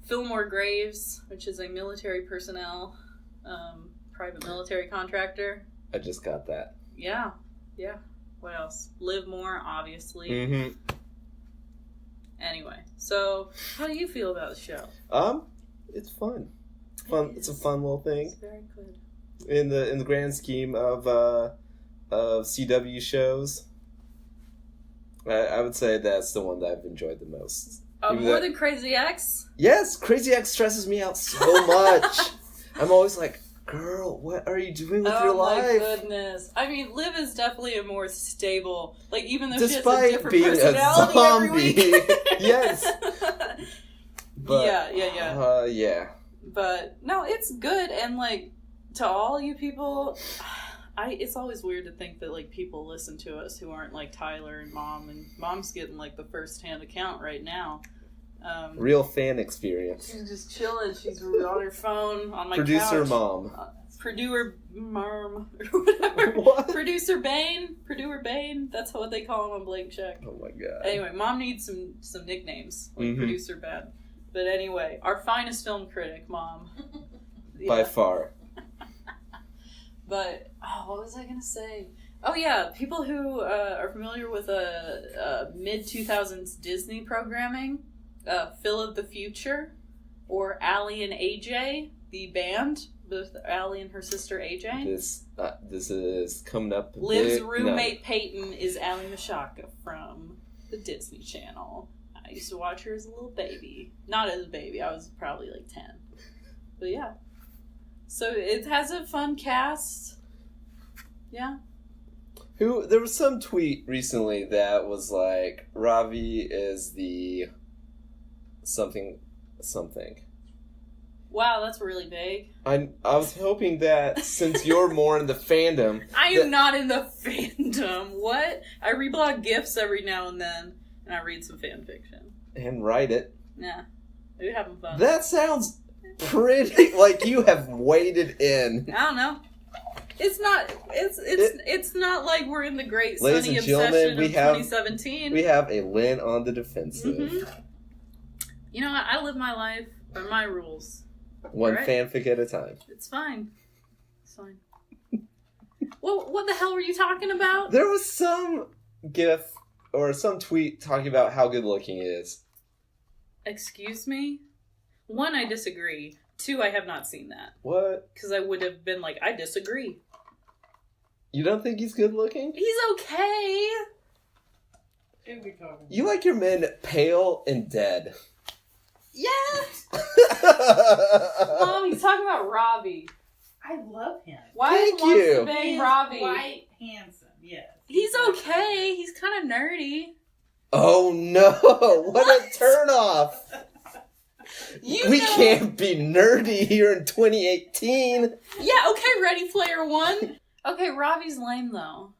Fillmore Graves, which is a military personnel, private military contractor. I just got that. Yeah. What else? Live More, obviously. Anyway, so how do you feel about the show? It's fun. It's a fun little thing. It's very good. In the grand scheme of CW shows, I would say that's the one that I've enjoyed the most. More than Crazy X? Yes, Crazy X stresses me out so much. I'm always like, girl, what are you doing with your life? Oh my goodness. I mean, Liv is definitely a more stable, like, even though despite she has a different being personality a zombie. every week. Yes. But, yeah. But, no, it's good, and, like, to all you people, it's always weird to think that, like, people listen to us who aren't, like, Tyler and Mom's getting, like, the first-hand account right now. Real fan experience. She's just chilling. She's on her phone on my Producer couch. Mom. Producer Marm or whatever. What? Producer Bane. That's what they call him on Blank Check. Oh my God. Anyway, Mom needs some nicknames like Producer Bad. But anyway, our finest film critic, Mom. By far. But what was I gonna say? Oh yeah, people who are familiar with mid 2000s Disney programming. Phil of the Future, or Allie and AJ, the band, with Allie and her sister AJ. This is coming up. Liv's roommate Peyton is Allie Mashaka from the Disney Channel. I used to watch her as a little baby. Not as a baby, I was probably like 10. But yeah. So it has a fun cast. Yeah. There was some tweet recently that was like, Ravi is the something. Wow, that's really vague. I was hoping that since you're more in the fandom... I am not in the fandom. What? I reblog GIFs every now and then, and I read some fan fiction. And write it. Nah. We're having fun. That sounds pretty... like you have waded in. I don't know. It's not like we're in the great Ladies sunny and gentlemen, obsession of 2017. We have a Lynn on the defensive. You know what? I live my life by my rules. One right? fanfic at a time. It's fine. Well, what the hell were you talking about? There was some gif or some tweet talking about how good looking he is. Excuse me? 1, I disagree. 2, I have not seen that. What? Because I would have been like, I disagree. You don't think he's good looking? He's okay. You like your men pale and dead. Yeah. Mom, he's talking about Robbie. I love him. Why Thank wants you. to bang Robbie? White, handsome, yes. He's okay. He's kind of nerdy. Oh no! What a turnoff! We know... can't be nerdy here in 2018. Yeah, okay, Ready Player One. Okay, Robbie's lame though.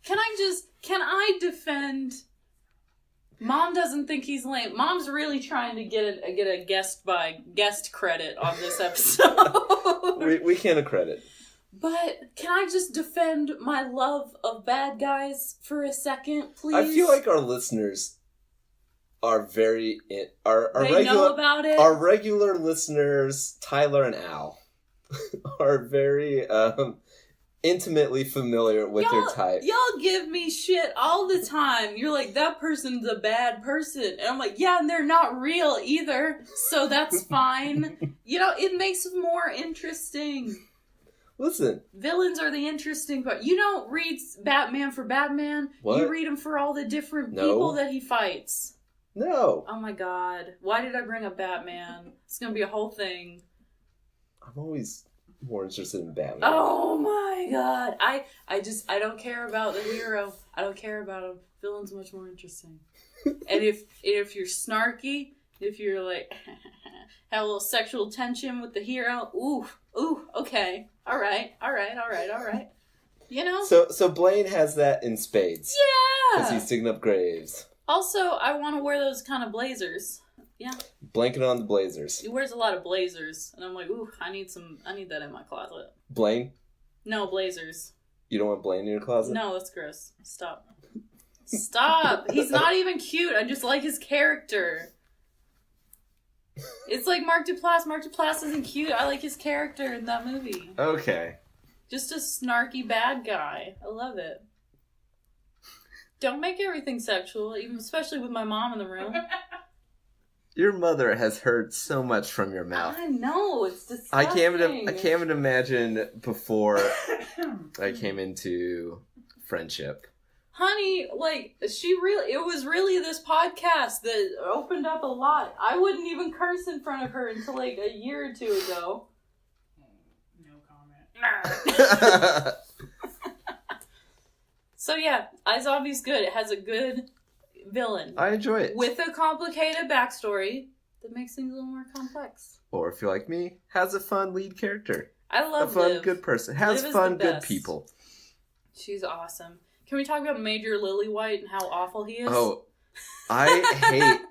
Can I defend? Mom doesn't think he's lame. Mom's really trying to get a guest credit on this episode. we can't accredit. But can I just defend my love of bad guys for a second, please? I feel like our listeners are very they know about it. Our regular listeners, Tyler and Al, are very intimately familiar with your type. Y'all give me shit all the time. You're like, that person's a bad person. And I'm like, yeah, and they're not real either. So that's fine. It makes it more interesting. Listen. Villains are the interesting part. You don't read Batman for Batman. What? You read him for all the different people that he fights. No. Oh my god. Why did I bring up Batman? It's gonna be a whole thing. I'm always more interested in Batman. Oh my god. I don't care about the hero. I don't care about him. Villain's much more interesting. And if you're snarky, if you're like have a little sexual tension with the hero, ooh, okay. All right. So Blaine has that in spades. Yeah. Because he's digging up graves. Also, I want to wear those kind of blazers. Yeah. Blanket on the blazers. He wears a lot of blazers, and I'm like, ooh, I need that in my closet. Blaine? No, blazers. You don't want Blaine in your closet? No, that's gross. Stop. He's not even cute. I just like his character. It's like Mark Duplass. Mark Duplass isn't cute. I like his character in that movie. Okay. Just a snarky bad guy. I love it. Don't make everything sexual, even especially with my mom in the room. Your mother has heard so much from your mouth. I know, it's disgusting. I can't even imagine before I came into friendship. Honey, it was really this podcast that opened up a lot. I wouldn't even curse in front of her until like a year or two ago. No comment. So yeah, iZombie's good. It has a good villain. I enjoy it. With a complicated backstory that makes things a little more complex. Or if you're like me, has a fun lead character. I love a fun, Liv. good person. Has Liv is fun, the good best. people. She's awesome. Can we talk about Major Lillywhite and how awful he is? Oh, I hate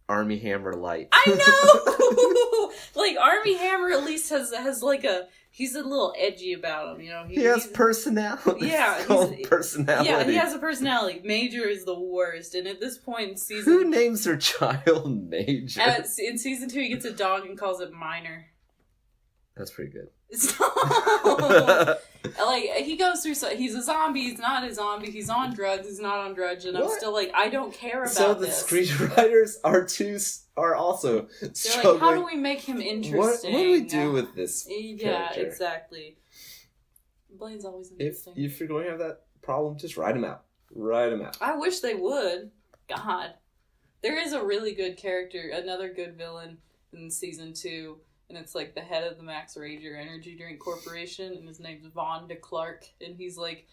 Army Hammer Light. I know! Like, Army Hammer at least has like he's a little edgy about him, He has personality. Yeah. Personality. Yeah, he has a personality. Major is the worst, and at this point in season... Who names their child Major? In season 2, he gets a dog and calls it Minor. That's pretty good. Stop! Like, he goes through... he's a zombie, he's not a zombie, he's on drugs, he's not on drugs, and I'm still like, I don't care about this. So the screenwriters are also They're struggling. like, how do we make him interesting? What do we do with this Yeah, character? exactly. Blaine's always interesting. If you're going to have that problem, just write him out. I wish they would. God. There is a really good character, another good villain in season 2, and it's like the head of the Max Rager Energy Drink Corporation, and his name's Von de Clark, and he's like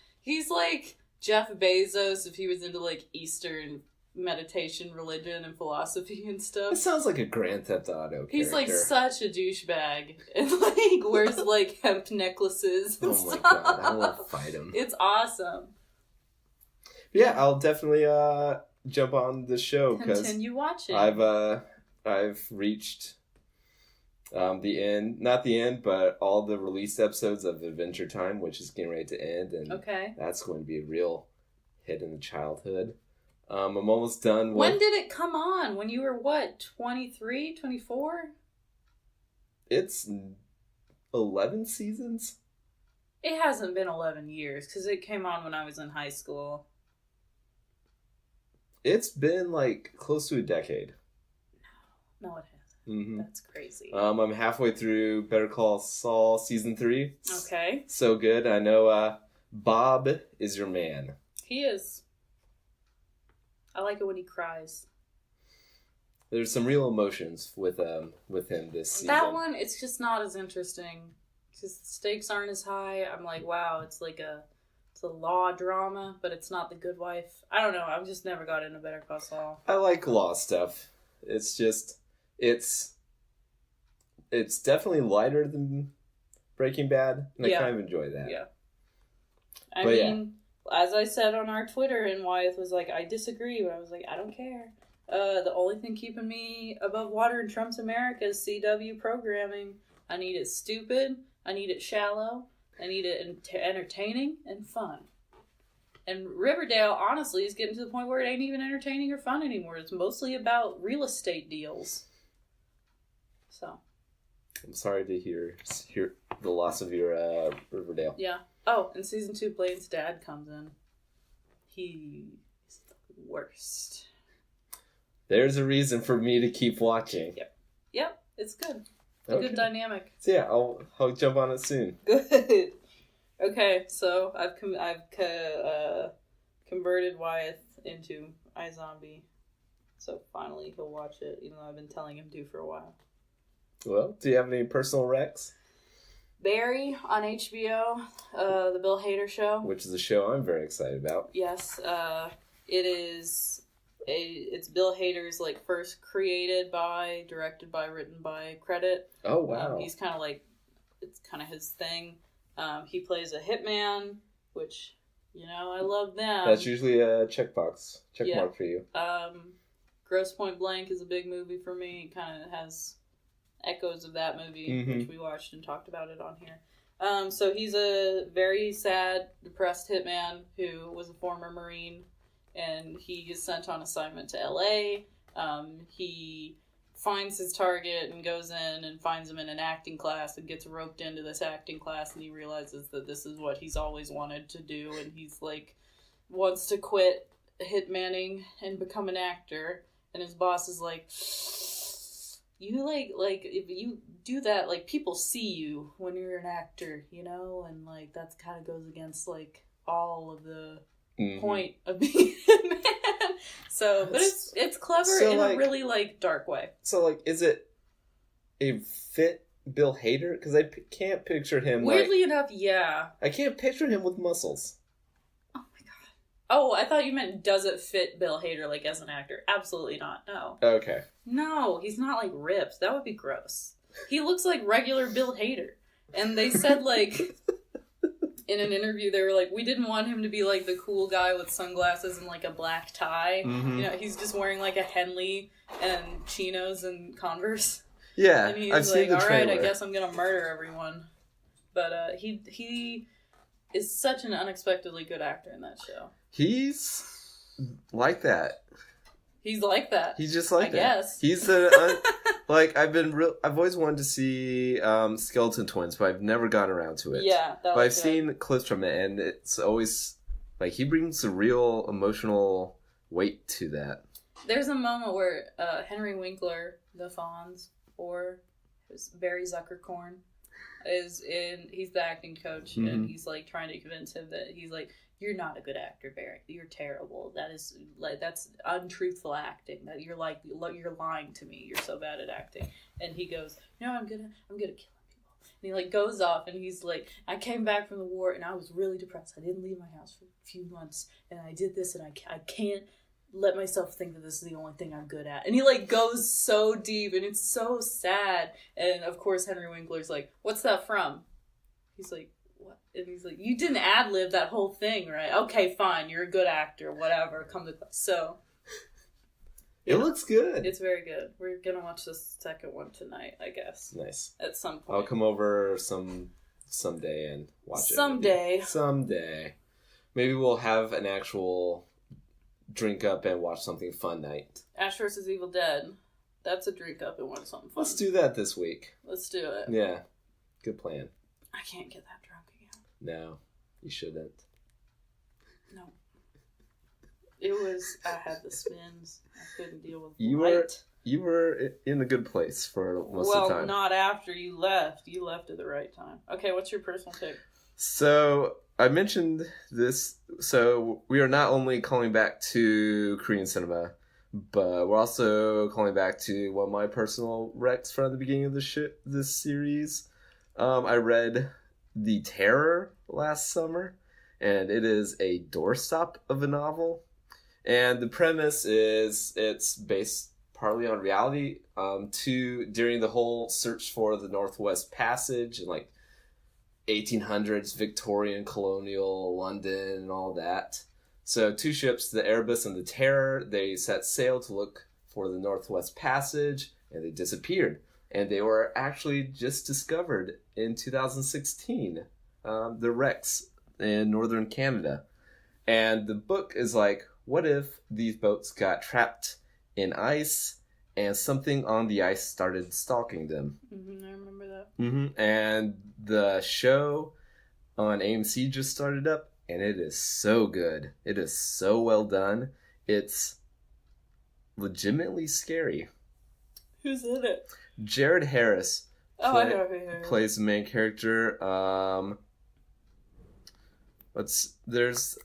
Jeff Bezos if he was into like Eastern meditation, religion, and philosophy and stuff. It sounds like a Grand Theft Auto character. He's like such a douchebag, and like wears like hemp necklaces and oh my stuff. god, I want to fight him. It's awesome. Yeah, I'll definitely jump on the show because Continue watching. I've reached the end, not the end, but all the released episodes of Adventure Time, which is getting ready to end, and that's going to be a real hit in the childhood. I'm almost done with... When did it come on? When you were, what, 23, 24? It's 11 seasons? It hasn't been 11 years, because it came on when I was in high school. It's been, like, close to a decade. No, it hasn't. Mm-hmm. That's crazy. I'm halfway through Better Call Saul Season 3. Okay. So good. I know Bob is your man. He is. I like it when he cries. There's some real emotions with him this season. That one, it's just not as interesting. Because the stakes aren't as high. I'm like, wow, it's a law drama, but it's not The Good Wife. I don't know. I've just never got into Better Call Saul. I like law stuff. It's just, it's definitely lighter than Breaking Bad, and I kind of enjoy that. Yeah. I mean, as I said on our Twitter, and Wyeth was like, I disagree, but I was like, I don't care. The only thing keeping me above water in Trump's America is CW programming. I need it stupid. I need it shallow. I need it entertaining and fun. And Riverdale, honestly, is getting to the point where it ain't even entertaining or fun anymore. It's mostly about real estate deals. So. I'm sorry to hear the loss of your Riverdale. Yeah. Oh, in season 2, Blaine's dad comes in. He is the worst. There's a reason for me to keep watching. Yep, it's good. It's a good dynamic. So yeah, I'll jump on it soon. Good. Okay, so I've converted Wyeth into iZombie. So finally he'll watch it, even though I've been telling him to for a while. Well, do you have any personal recs? Barry on HBO, the Bill Hader show. Which is a show I'm very excited about. Yes, it's Bill Hader's like first created by, directed by, written by credit. Oh wow. He's kind of like, it's kind of his thing. He plays a hitman, which, you know, I love them. That's usually a check mark for you. Gross Point Blank is a big movie for me. It kind of has echoes of that movie, which we watched and talked about it on here. So he's a very sad, depressed hitman who was a former Marine, and he is sent on assignment to LA. He finds his target and goes in and finds him in an acting class and gets roped into this acting class, and he realizes that this is what he's always wanted to do, and he's like wants to quit hitmanning and become an actor, and his boss is like, you like if you do that, like people see you when you're an actor, you know, and like that's kind of goes against like all of the point of being a man. So, but it's clever in a really like dark way. So like, is it a fit Bill Hader? Because I can't picture him. Weirdly enough, yeah. I can't picture him with muscles. Oh my god. Oh, I thought you meant does it fit Bill Hader like as an actor? Absolutely not. No. Okay. No, he's not like ripped. That would be gross. He looks like regular Bill Hader. And they said like in an interview, they were like, we didn't want him to be like the cool guy with sunglasses and like a black tie. You know, he's just wearing like a Henley and chinos and Converse. Yeah, and he's I've seen the trailer. All right, I guess I'm gonna murder everyone. But he is such an unexpectedly good actor in that show. He's like that. He's like that. He's just like that. I guess. He's like I've always wanted to see Skeleton Twins, but I've never gotten around to it. Yeah, but I've seen clips from it, and it's always like he brings a real emotional weight to that. There's a moment where Henry Winkler, the Fonz, or Barry Zuckerkorn, he's the acting coach, and he's like trying to convince him that he's like, you're not a good actor, Barry. You're terrible. That's untruthful acting. That you're lying to me. You're so bad at acting. And he goes, no, I'm good at killing people. And he like goes off, and he's like, I came back from the war, and I was really depressed. I didn't leave my house for a few months, and I did this, and I can't let myself think that this is the only thing I'm good at. And he like goes so deep, and it's so sad. And of course Henry Winkler's like, what's that from? He's like, what? And he's like, you didn't ad-lib that whole thing, right? Okay, fine, you're a good actor, whatever, come to class. So it looks good. It's very good. We're gonna watch the second one tonight, I guess. Nice. At some point. I'll come over someday and watch it. Someday. Maybe we'll have an actual drink up and watch something fun night. Ash vs. Evil Dead. That's a drink up and watch something fun. Let's do that this week. Let's do it. Yeah. Good plan. I can't get that drunk again. No, you shouldn't. No. It was, I had the spins. I couldn't deal with You were in a good place for most of the time. Well, not after you left. You left at the right time. Okay, what's your personal pick? So, I mentioned this. So, we are not only calling back to Korean cinema, but we're also calling back to one of my personal recs from the beginning of this series. I read The Terror last summer, and it is a doorstop of a novel. And the premise is it's based partly on reality, during the whole search for the Northwest Passage and like 1800s Victorian colonial London and all that. So 2 ships, the Erebus and the Terror, they set sail to look for the Northwest Passage, and they disappeared. And they were actually just discovered in 2016, the wrecks in northern Canada. And the book is like, what if these boats got trapped in ice and something on the ice started stalking them? I remember that. And the show on AMC just started up, and it is so good. It is so well done. It's legitimately scary. Who's in it? Jared Harris Oh, I know who he is. plays the main character. There's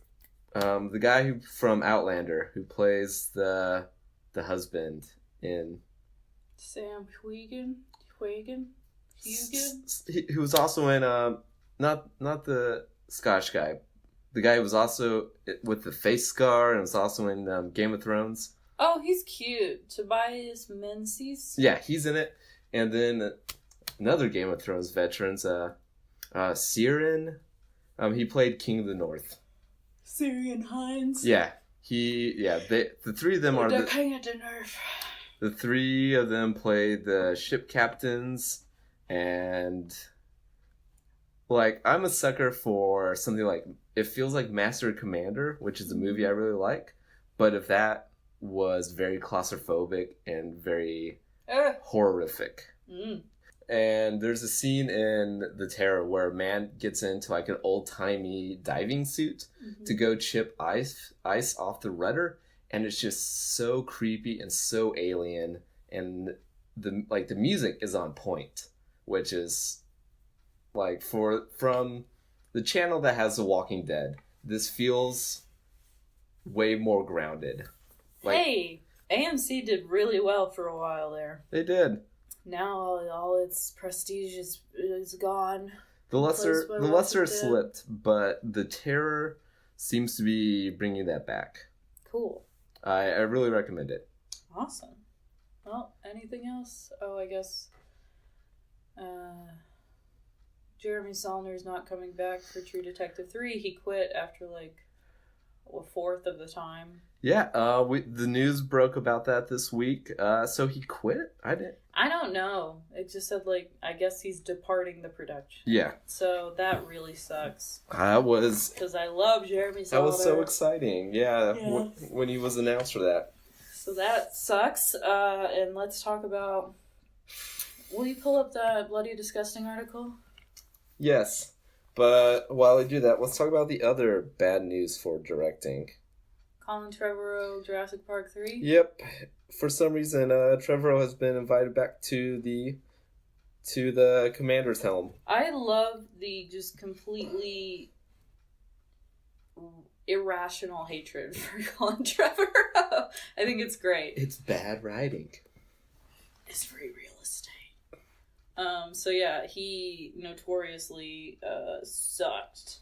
the guy from Outlander who plays the husband in Sam Huygen? who was also in not the Scotch guy, the guy who was also with the face scar and was also in Game of Thrones. Oh, he's cute. Tobias Menzies? Yeah, he's in it. And then another Game of Thrones veterans, Siren. He played King of the North. Syrian Hines? The three of them are the king of the north. The three of them play the ship captains, and like I'm a sucker for something like it feels like Master and Commander, which is a movie I really like, but if that was very claustrophobic and very horrific. And there's a scene in The Terror where a man gets into like an old-timey diving suit to go chip ice off the rudder, and it's just so creepy and so alien, and the music is on point, which is like from the channel that has The Walking Dead, this feels way more grounded. Like, hey, AMC did really well for a while there. They did. Now all its prestige is gone. The lesser Walking Dead. slipped, but The Terror seems to be bringing that back. Cool. I really recommend it. Awesome. Well, anything else? Oh, I guess Jeremy Saulner's not coming back for True Detective 3. He quit after like a fourth of the time. Yeah, the news broke about that this week. So he quit? I don't know. It just said like I guess he's departing the production. Yeah. So that really sucks. Because I love Jeremy Saulner. That was so exciting. Yeah. Yeah. When he was announced for that. So that sucks. And let's talk about. Will you pull up the Bloody Disgusting article? Yes. But while I do that, let's talk about the other bad news for directing. Colin Trevorrow, Jurassic Park 3? Yep. For some reason, Trevorrow has been invited back to the commander's helm. I love the just completely irrational hatred for Colin Trevorrow. I think it's great. It's bad writing. It's very real estate. So yeah, he notoriously sucked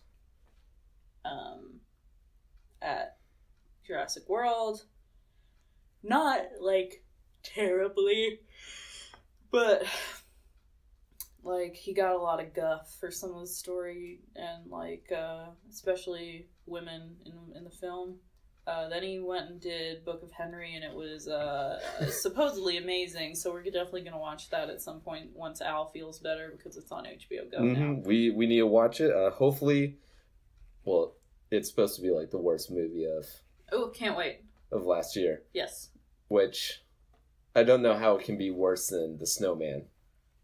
at Jurassic World. Not like terribly, but like he got a lot of guff for some of the story and like especially women in the film. Then he went and did Book of Henry, and it was supposedly amazing. So we're definitely going to watch that at some point once Al feels better, because it's on HBO Go now. We need to watch it. Hopefully, well, it's supposed to be like the worst movie of Can't wait. Of last year. Yes. Which I don't know how it can be worse than The Snowman.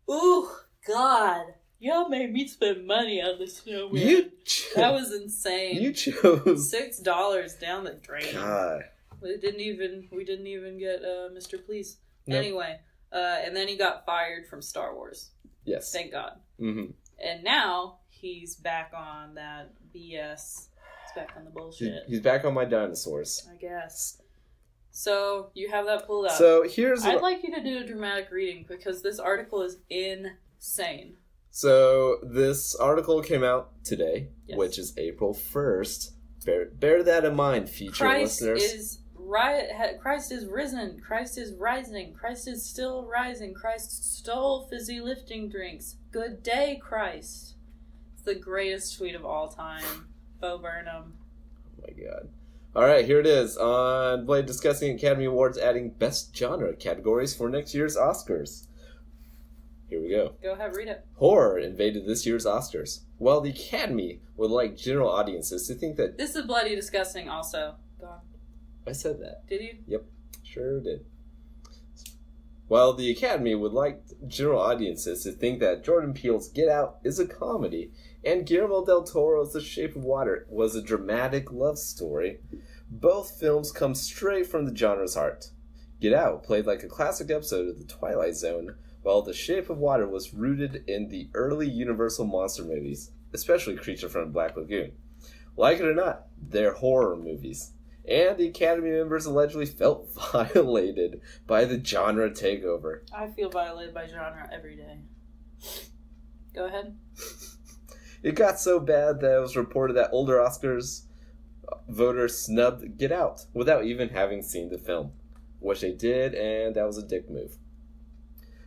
Ooh, God. Y'all made me spend money on The Snowman. That was insane. You chose $6 down the drain. God. We didn't even get Mr. Please. Nope. Anyway, and then he got fired from Star Wars. Yes. Thank God. Mm-hmm. And now he's back on that BS. He's back on the bullshit. He's back on my dinosaurs, I guess. So you have that pulled up. So I'd like you to do a dramatic reading, because this article is insane. So this article came out today, yes, which is April 1st. Bear that in mind, future listeners. Christ is risen. Christ is rising. Christ is still rising. Christ stole fizzy lifting drinks. Good day, Christ. It's the greatest tweet of all time. Bo Burnham. Oh my God. Alright, here it is. On Blade discussing Academy Awards adding Best Genre categories for next year's Oscars. Here we go. Go ahead, read it. Horror invaded this year's Oscars. While the Academy would like general audiences to think that... This is Bloody Disgusting also. Go on. I said that. Did you? Yep. Sure did. While the Academy would like general audiences to think that Jordan Peele's Get Out is a comedy, and Guillermo del Toro's The Shape of Water was a dramatic love story, both films come straight from the genre's heart. Get Out played like a classic episode of The Twilight Zone, while The Shape of Water was rooted in the early Universal monster movies, especially Creature from the Black Lagoon. Like it or not, they're horror movies. And the Academy members allegedly felt violated by the genre takeover. I feel violated by genre every day. Go ahead. It got so bad that it was reported that older Oscars voters snubbed Get Out without even having seen the film, which they did, and that was a dick move.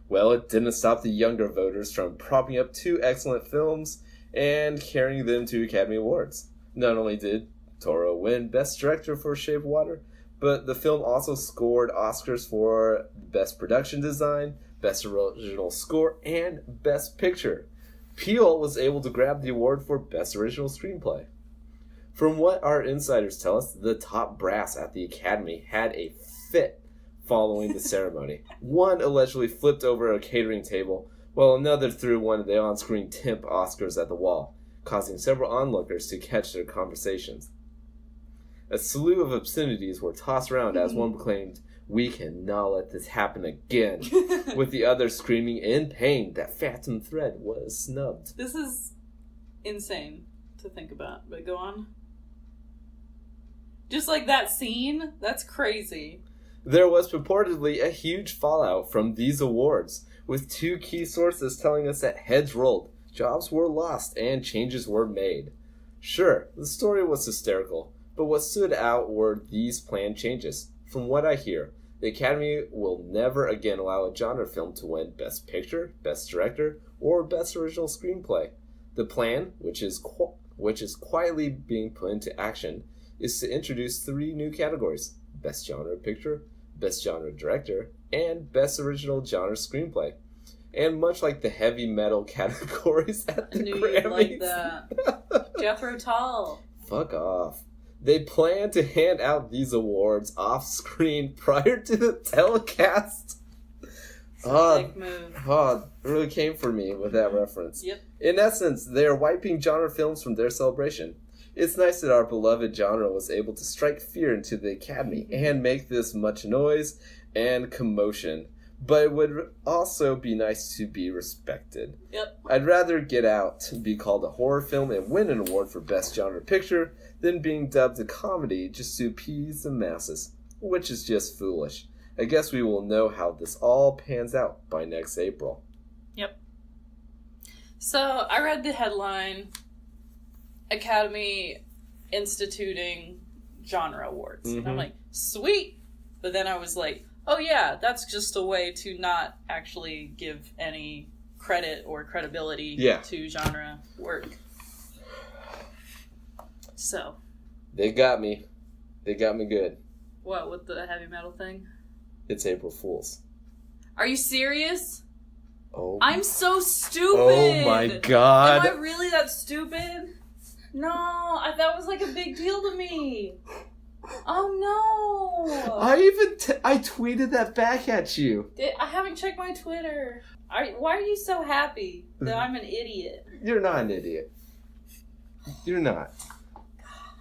Well, it didn't stop the younger voters from propping up two excellent films and carrying them to Academy Awards. Not only did Toro win Best Director for Shape of Water, but the film also scored Oscars for Best Production Design, Best Original Score, and Best Picture. Peele was able to grab the award for Best Original Screenplay. From what our insiders tell us, the top brass at the Academy had a fit following the ceremony. One allegedly flipped over a catering table, while another threw one of the on-screen temp Oscars at the wall, causing several onlookers to catch their conversations. A slew of obscenities were tossed around as one proclaimed, "We cannot let this happen again," with the other screaming in pain that Phantom Thread was snubbed. This is insane to think about, but go on. Just like that scene, that's crazy. There was purportedly a huge fallout from these awards, with two key sources telling us that heads rolled, jobs were lost, and changes were made. Sure, the story was hysterical, but what stood out were these planned changes. From what I hear, the Academy will never again allow a genre film to win Best Picture, Best Director, or Best Original Screenplay. The plan, which is quietly being put into action, is to introduce 3 new categories: Best Genre Picture, Best Genre Director, and Best Original Genre Screenplay. And much like the heavy metal categories at the I knew Grammys. you'd like that. Jethro Tull. Fuck off. They plan to hand out these awards off-screen prior to the telecast. Sick move. It really came for me with that reference. Yep. In essence, they are wiping genre films from their celebration. It's nice that our beloved genre was able to strike fear into the Academy and make this much noise and commotion. But it would also be nice to be respected. Yep. I'd rather Get Out be called a horror film and win an award for Best Genre Picture than being dubbed a comedy just to appease the masses, which is just foolish. I guess we will know how this all pans out by next April. Yep. So, I read the headline, Academy instituting genre awards. And I'm like, sweet! But then I was like, oh yeah, that's just a way to not actually give any credit or credibility to genre work. So. They got me. They got me good. What, with the heavy metal thing? It's April Fool's. Are you serious? Oh. I'm so stupid! Oh my god. Am I really that stupid? No, that was like a big deal to me. Oh no! I tweeted that back at you. I haven't checked my Twitter. Why are you so happy that I'm an idiot? You're not an idiot. You're not.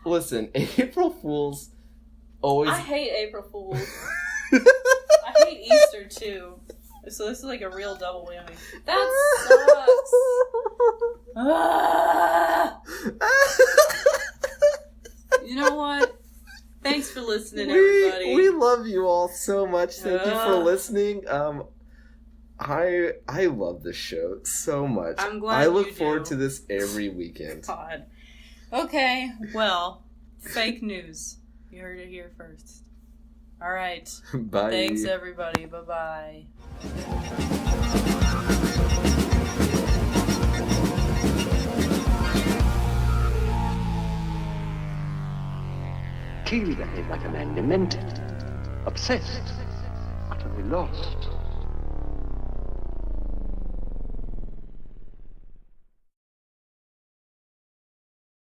Listen, April Fools always... I hate April Fools. I hate Easter too. So this is like a real double whammy. That sucks. Ah! You know what? Thanks for listening, everybody. We love you all so much. Thank you for listening. I love this show so much. I'm glad I look you forward do. to this every weekend. God. Okay, well, fake news. You heard it here first. All right. Bye. Thanks, everybody. Bye-bye. Keel behaved like a man demented, obsessed, utterly lost.